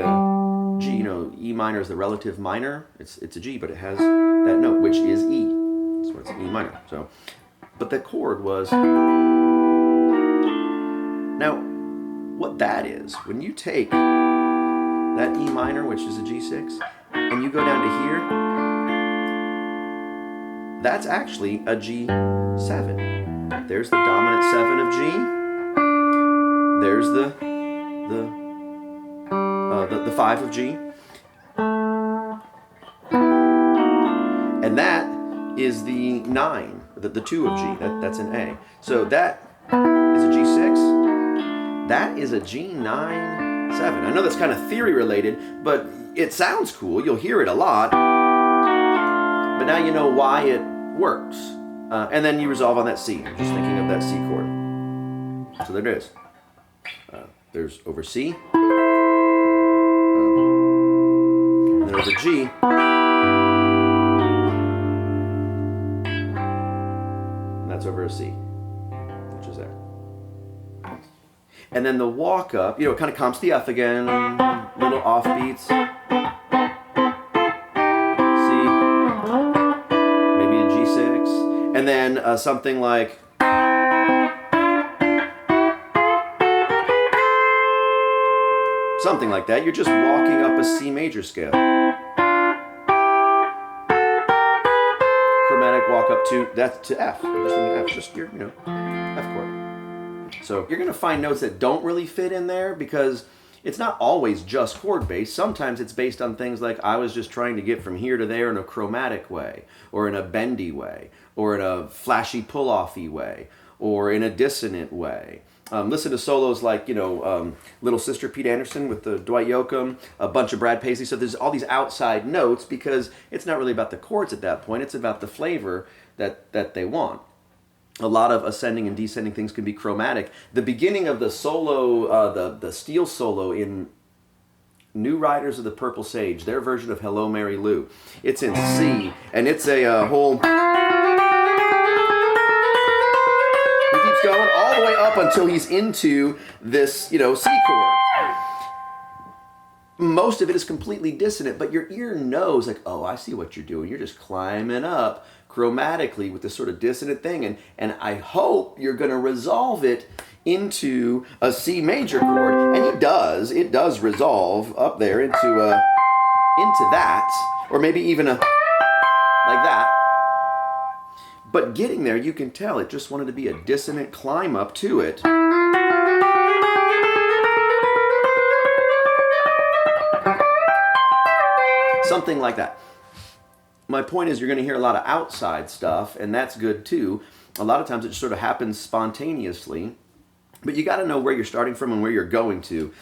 G. You know, E minor is the relative minor. It's a G, but it has that note, which is E. So it's an E minor. So, but the chord was. Now, what that is, when you take that E minor, which is a G6, and you go down to here, that's actually a G7. There's the dominant 7 of G. There's the 5 of G. And that is the 9, the 2 of G. That's an A. So that is a G6. That is a G9. 7. I know that's kind of theory related, but it sounds cool. You'll hear it a lot. But now you know why it works. And then you resolve on that C. I'm just thinking of that C chord. So there it is. There's over C. And then over G. And that's over a C, which is there. And then the walk up, it kind of comps the F again, little offbeats. C, maybe a G6, and then something like that. You're just walking up a C major scale. Chromatic walk up to F. Just thinking F, just your F chord. So you're going to find notes that don't really fit in there because it's not always just chord based. Sometimes it's based on things like I was just trying to get from here to there in a chromatic way, or in a bendy way, or in a flashy pull-offy way, or in a dissonant way. Listen to solos like, Little Sister Pete Anderson with the Dwight Yoakam, a bunch of Brad Paisley. So there's all these outside notes because it's not really about the chords at that point. It's about the flavor that they want. A lot of ascending and descending things can be chromatic. The beginning of the solo, the steel solo in New Riders of the Purple Sage, their version of Hello Mary Lou, it's in C, and it's a whole... He keeps going all the way up until he's into this, C chord. most of it is completely dissonant, but your ear knows, like, oh, I see what you're doing. You're just climbing up chromatically with this sort of dissonant thing, and I hope you're going to resolve it into a C major chord, and it does resolve up there into that, or maybe even like that. But getting there, you can tell it just wanted to be a dissonant climb up to it. Something like that. My point is, you're going to hear a lot of outside stuff, and that's good too. A lot of times it just sort of happens spontaneously, but you got to know where you're starting from and where you're going to.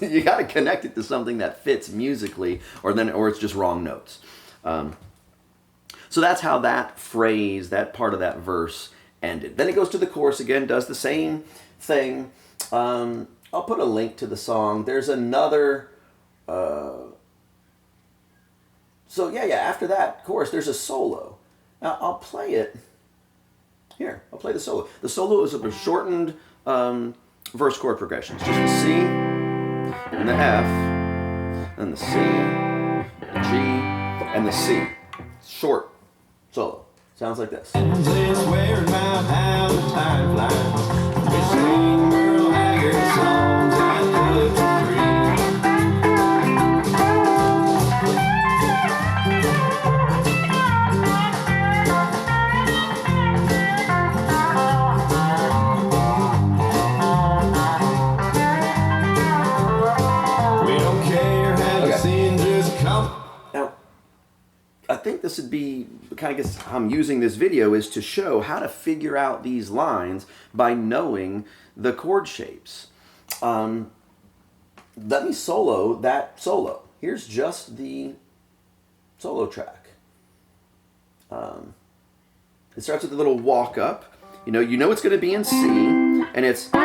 You got to connect it to something that fits musically, or it's just wrong notes. So that's how that phrase, that part of that verse ended. Then it goes to the chorus again, does the same thing. I'll put a link to the song. There's another... So yeah, after that chorus, there's a solo. Now, I'll play it. Here, I'll play the solo. The solo is a shortened verse chord progression. It's just the C, and the F, and the C, the G, and the C. Short solo. Sounds like this. I think this would be kind of guess I'm using this video is to show how to figure out these lines by knowing the chord shapes. Let me solo that solo. Here's just the solo track. It starts with a little walk up. You know it's going to be in C, and it's kind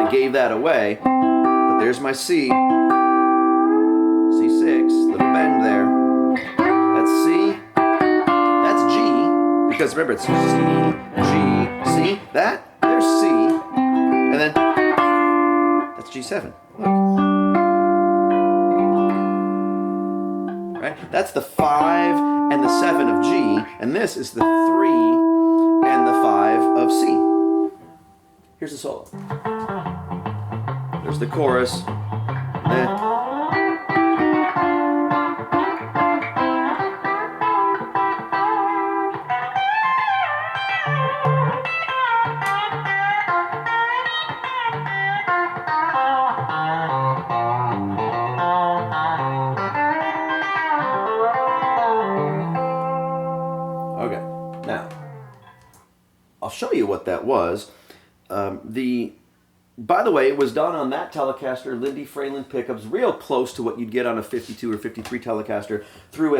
of gave that away. There's my C, C6, little bend there. That's C, that's G, because remember it's C, G, C, there's C, and then that's G7, look. Right, that's the 5 and the 7 of G, and this is the 3 and the 5 of C. Here's the solo. There's the chorus. Okay, now I'll show you what that was. By the way, it was done on that Telecaster, Lindy Fralin pickups, real close to what you'd get on a 52 or 53 Telecaster through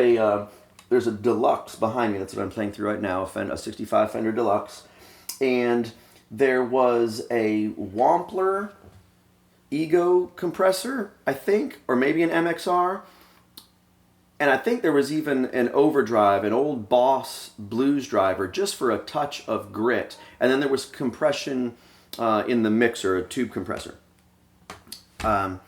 there's a Deluxe behind me, that's what I'm playing through right now, a 65 Fender Deluxe. And there was a Wampler Ego compressor, I think, or maybe an MXR. And I think there was even an overdrive, an old Boss blues driver, just for a touch of grit. And then there was compression in the mixer, a tube compressor. But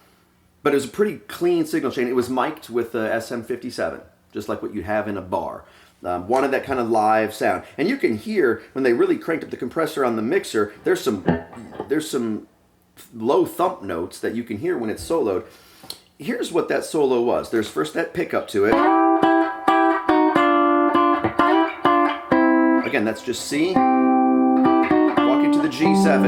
it was a pretty clean signal chain. It was mic'd with the SM57, just like what you'd have in a bar. Wanted that kind of live sound. And you can hear when they really cranked up the compressor on the mixer, there's some low thump notes that you can hear when it's soloed. Here's what that solo was. There's first that pickup to it. Again, that's just C. To the G7,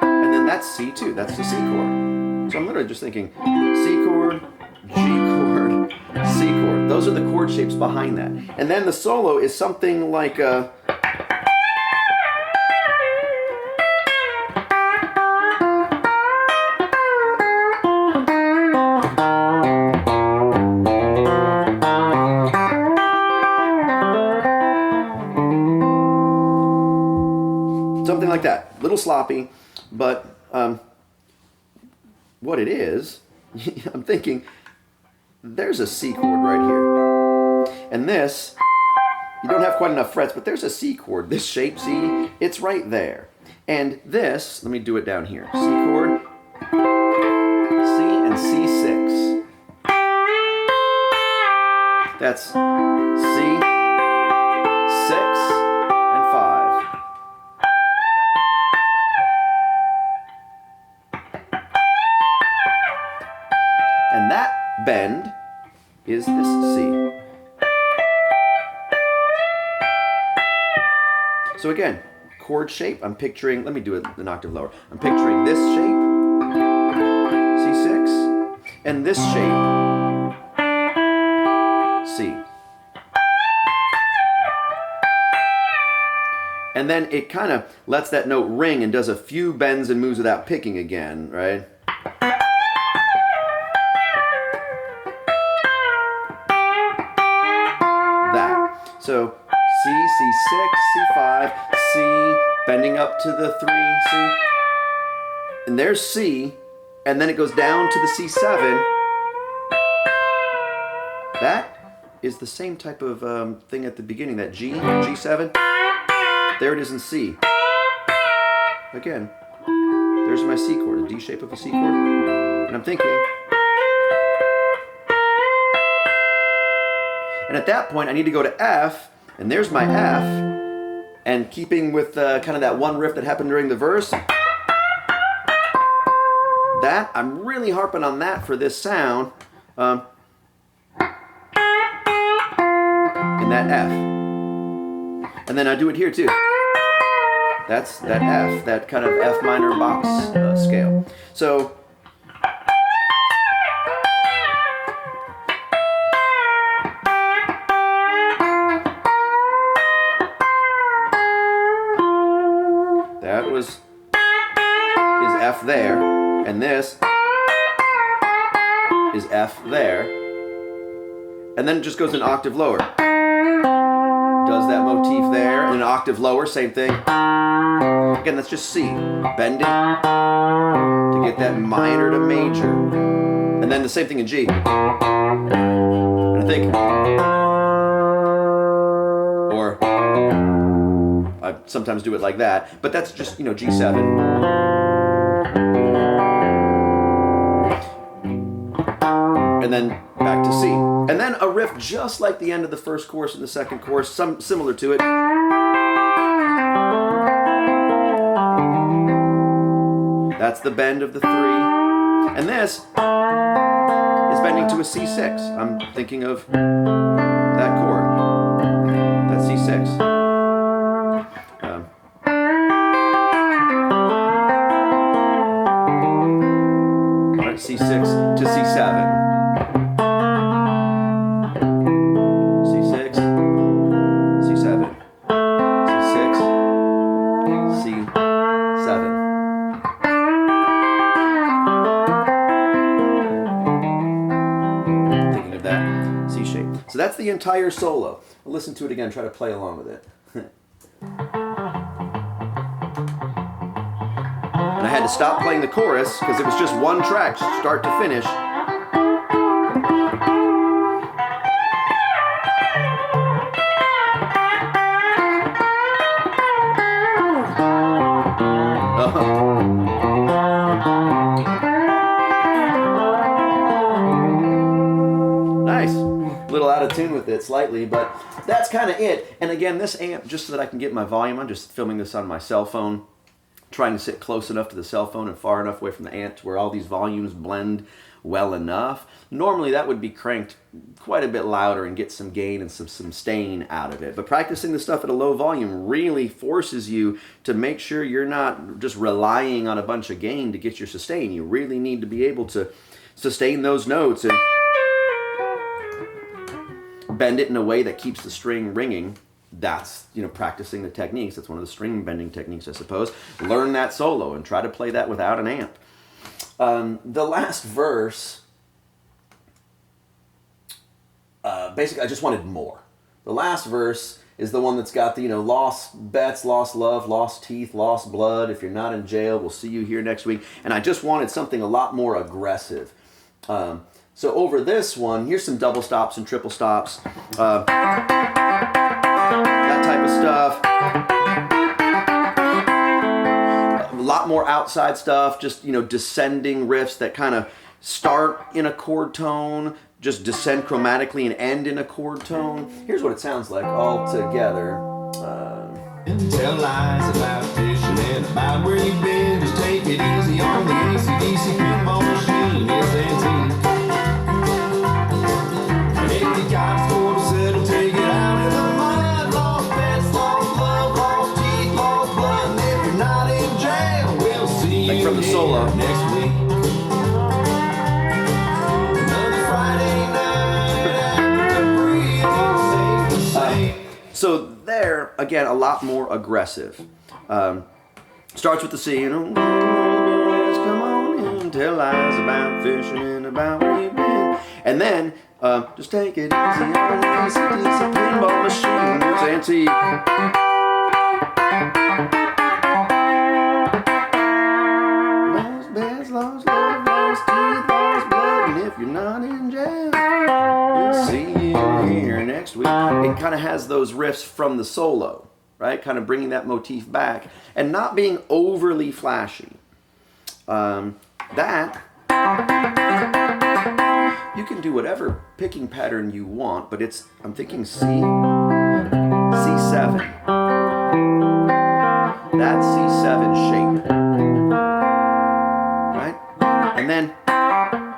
and then that's C2, that's the C chord. So I'm literally just thinking C chord, G chord, C chord. Those are the chord shapes behind that. And then the solo is something like a... Something like that. A little sloppy, but what it is, I'm thinking, there's a C chord right here. And this you don't have quite enough frets, but there's a C chord. This shape, C, it's right there. And this, let me do it down here. C chord, C and C6. That's C, 6, and 5. And that bend is this C. So again, chord shape, I'm picturing, let me do it an octave lower. I'm picturing this shape, C6, and this shape, C. And then it kind of lets that note ring and does a few bends and moves without picking again, right? That. So C, C6, C5, C, bending up to the 3, C. And there's C, and then it goes down to the C7. That is the same type of thing at the beginning, that G, G7. There it is in C. Again, there's my C chord, a D shape of a C chord. And I'm thinking. And at that point, I need to go to F, and there's my F. And keeping with kind of that one riff that happened during the verse, that, I'm really harping on that for this sound. In that F. And then I do it here too. That's that F, that kind of F minor box scale. So, that is F there, and this is F there, and then it just goes an octave lower. Does that motif there, and an octave lower, same thing. Again, that's just C, bending to get that minor to major, and then the same thing in G. And I think, or I sometimes do it like that, but that's just, you know, G7. And then back to C. And then a riff just like the end of the first chorus and the second chorus, some similar to it. That's the bend of the 3. And this is bending to a C6. I'm thinking of that chord. That's C6. All right, C6 to C7. So that's the entire solo. I'll listen to it again, try to play along with it. And I had to stop playing the chorus because it was just one track, start to finish. Out of tune with it slightly, but that's kind of it. And again, this amp, just so that I can get my volume, I'm just filming this on my cell phone, trying to sit close enough to the cell phone and far enough away from the amp to where all these volumes blend well enough. Normally that would be cranked quite a bit louder and get some gain and some sustain out of it. But practicing the stuff at a low volume really forces you to make sure you're not just relying on a bunch of gain to get your sustain. You really need to be able to sustain those notes and bend it in a way that keeps the string ringing. That's, you know, practicing the techniques. That's one of the string bending techniques, I suppose. Learn that solo and try to play that without an amp. The last verse, basically, I just wanted more. The last verse is the one that's got the, you know, lost bets, lost love, lost teeth, lost blood. If you're not in jail, we'll see you here next week. And I just wanted something a lot more aggressive. So over this one, here's some double stops and triple stops. type of stuff. A lot more outside stuff, just, you know, descending riffs that kind of start in a chord tone, just descend chromatically and end in a chord tone. Here's what it sounds like all together. Tell lies about fishing and about where you've been. Just take it easy on the AC/DC pinball machine. It's antique. And if you got score to settle, take it out in the mud. Lost pets, lost love, lost teeth, lost blood. And if you're not in jail, we'll see Like you from the solo. next week. Another Friday night after Capri, it's safe to say. So there, again, a lot more aggressive. Starts with the C, you know. Come on in, tell lies about fishing and about where you've been. And then, just take it easy on the AC/DC pinball machine. It's antique. Lost beds, lost love, lost teeth, lost blood. And if you're not in jail, we'll see you here next week. It kind of has those riffs from the solo, right? Kind of bringing that motif back and not being overly flashy. That you can do whatever picking pattern you want, but I'm thinking C7. That C7 shape, right? And then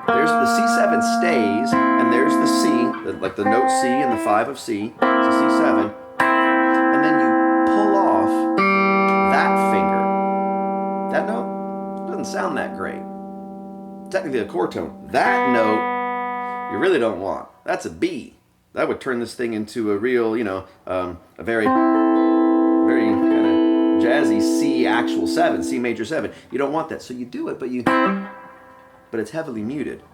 there's the C7 stays, and there's the C, like the note C and the 5 of C, it's a C7, and then you pull off that finger. That note doesn't sound that great. Technically a chord tone. That note you really don't want. That's a B. That would turn this thing into a real, you know, a very kind of jazzy C actual 7, C major 7. You don't want that, so you do it, but it's heavily muted.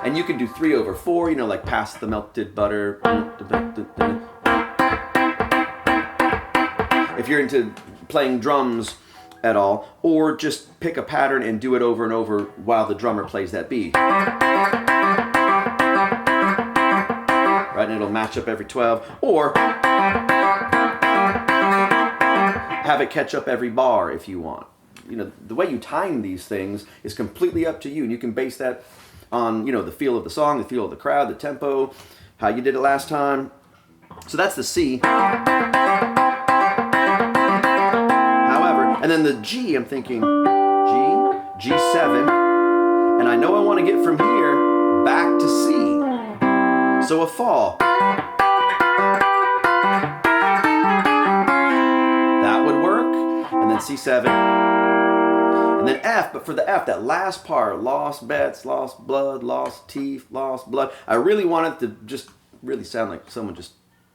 And you can do 3/4, you know, like Pass the Melted Butter. If you're into playing drums at all, or just pick a pattern and do it over and over while the drummer plays that beat. Right, and it'll match up every 12, or have it catch up every bar if you want. You know, the way you time these things is completely up to you, and you can base that on, you know, the feel of the song, the feel of the crowd, the tempo, how you did it last time. So that's the C. However, and then the G, I'm thinking G, G7, and I know I want to get from here back to C. So a fall. That would work, and then C7. And then F, but for the F, that last part, lost bets, lost blood, lost teeth, lost blood. I really wanted to just really sound like someone just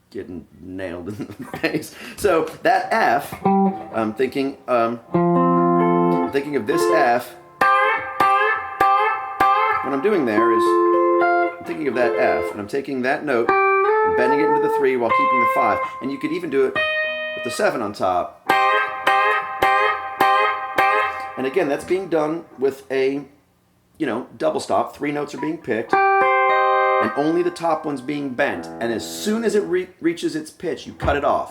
getting nailed in the face. So that F, I'm thinking of this F. What I'm doing there is I'm thinking of that F, and I'm taking that note and bending it into the 3 while keeping the 5. And you could even do it with the 7 on top. And again, that's being done with a, you know, double stop. 3 notes are being picked, and only the top one's being bent. And as soon as it reaches its pitch, you cut it off.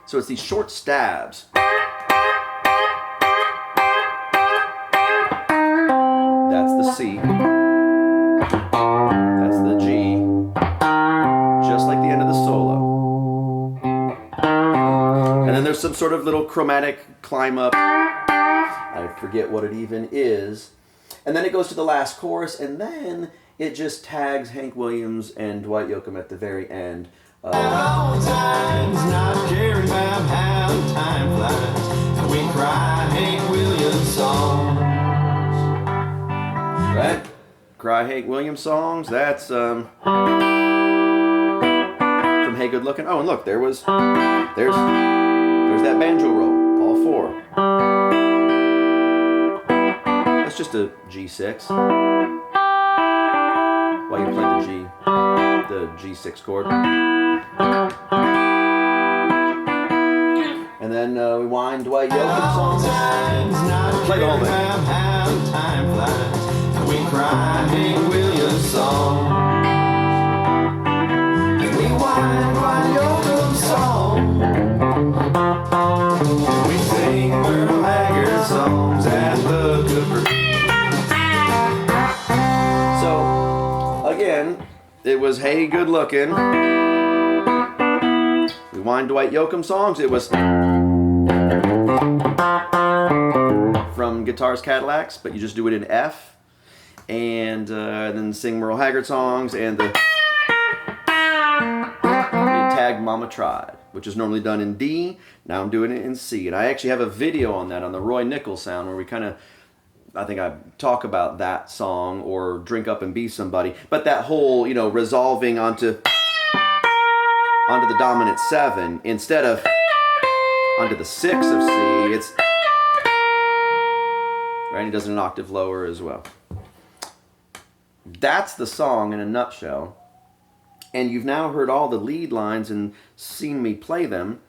So it's these short stabs. That's the C. That's the G. Just like the end of the solo. And then there's some sort of little chromatic climb up. I forget what it even is. And then it goes to the last chorus, and then it just tags Hank Williams and Dwight Yoakam at the very end. All times not caring about how time flies, and we cry Hank Williams songs. Right? Cry Hank Williams songs. That's from Hey Good Looking. Oh, and look, there's that banjo roll, all 4. That's just a G6. While you play the G6 chord. And then we wind Dwight Yoakam songs. Play the whole thing. Time flies, and we cry Hank Williams songs. So, again, it was Hey Good Lookin'. Rewind Dwight Yoakam songs, it was from Guitars Cadillacs, but you just do it in F. And then sing Merle Haggard songs, and the tag Mama Tried, which is normally done in D. Now I'm doing it in C. And I actually have a video on that on the Roy Nichols sound where we kind of, I think I talk about that song, or Drink Up and Be Somebody. But that whole, resolving onto the dominant 7 instead of onto the 6 of C. It's right. He does it an octave lower as well. That's the song in a nutshell. And you've now heard all the lead lines and seen me play them.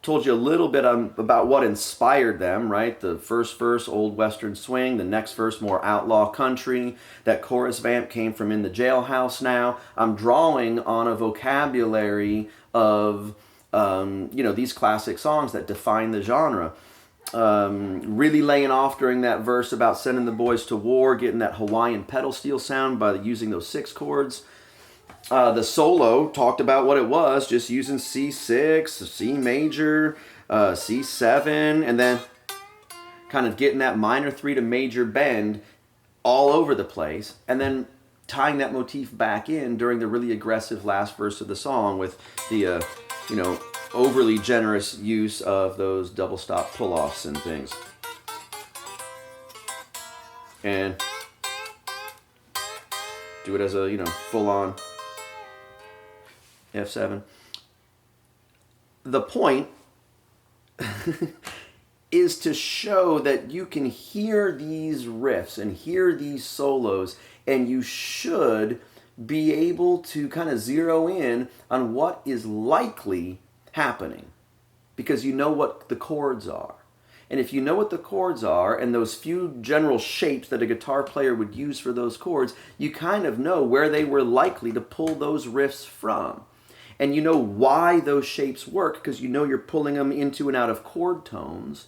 Told you a little bit about what inspired them, right? The first verse, old Western swing. The next verse, more outlaw country. That chorus vamp came from In the Jailhouse Now. I'm drawing on a vocabulary of, these classic songs that define the genre. Really laying off during that verse about sending the boys to war, getting that Hawaiian pedal steel sound by using those 6 chords. The solo talked about what it was, just using C6, C major, C7, and then kind of getting that minor 3 to major bend all over the place, and then tying that motif back in during the really aggressive last verse of the song with the, overly generous use of those double stop pull-offs and things. And do it as a, full-on F7. The point is to show that you can hear these riffs and hear these solos, and you should be able to kind of zero in on what is likely happening, because you know what the chords are. And if you know what the chords are and those few general shapes that a guitar player would use for those chords, you kind of know where they were likely to pull those riffs from. And you know why those shapes work, because you know you're pulling them into and out of chord tones.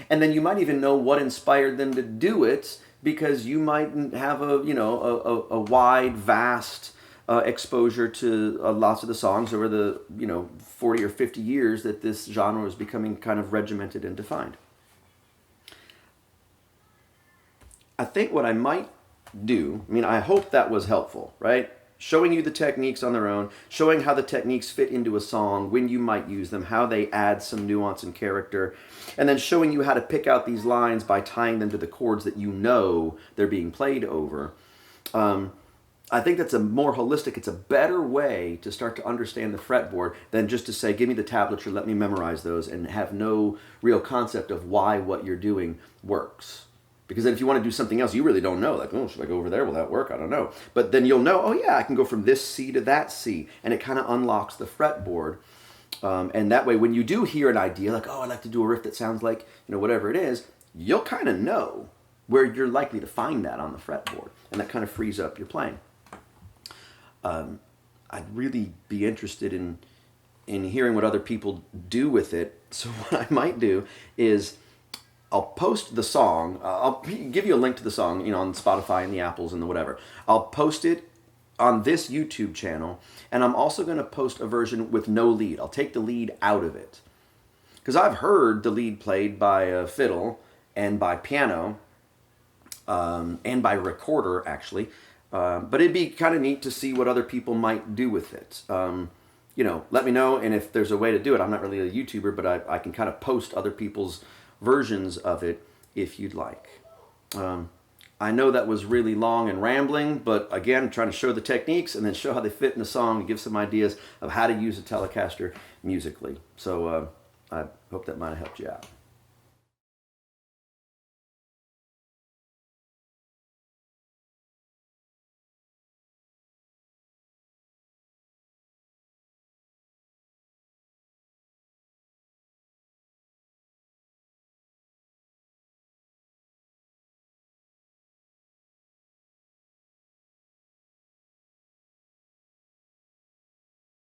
And then you might even know what inspired them to do it, because you might have a wide, vast exposure to lots of the songs over the 40 or 50 years that this genre is becoming kind of regimented and defined. I think what I might do, I hope that was helpful, right? Showing you the techniques on their own, showing how the techniques fit into a song, when you might use them, how they add some nuance and character, and then showing you how to pick out these lines by tying them to the chords that you know they're being played over. I think that's a more holistic, it's a better way to start to understand the fretboard than just to say, give me the tablature, let me memorize those, and have no real concept of why what you're doing works. Because then if you want to do something else, you really don't know. Like, should I go over there? Will that work? I don't know. But then you'll know, I can go from this C to that C. And it kind of unlocks the fretboard. And that way, when you do hear an idea, like, I'd like to do a riff that sounds like, whatever it is, you'll kind of know where you're likely to find that on the fretboard. And that kind of frees up your playing. I'd really be interested in hearing what other people do with it. So what I might do is, I'll post the song. I'll give you a link to the song, on Spotify and the Apples and the whatever. I'll post it on this YouTube channel, and I'm also going to post a version with no lead. I'll take the lead out of it, because I've heard the lead played by a fiddle and by piano and by recorder, actually. But it'd be kind of neat to see what other people might do with it. Let me know, and if there's a way to do it. I'm not really a YouTuber, but I can kind of post other people's versions of it if you'd like. I know that was really long and rambling, but again, I'm trying to show the techniques and then show how they fit in the song and give some ideas of how to use a Telecaster musically. So I hope that might have helped you out.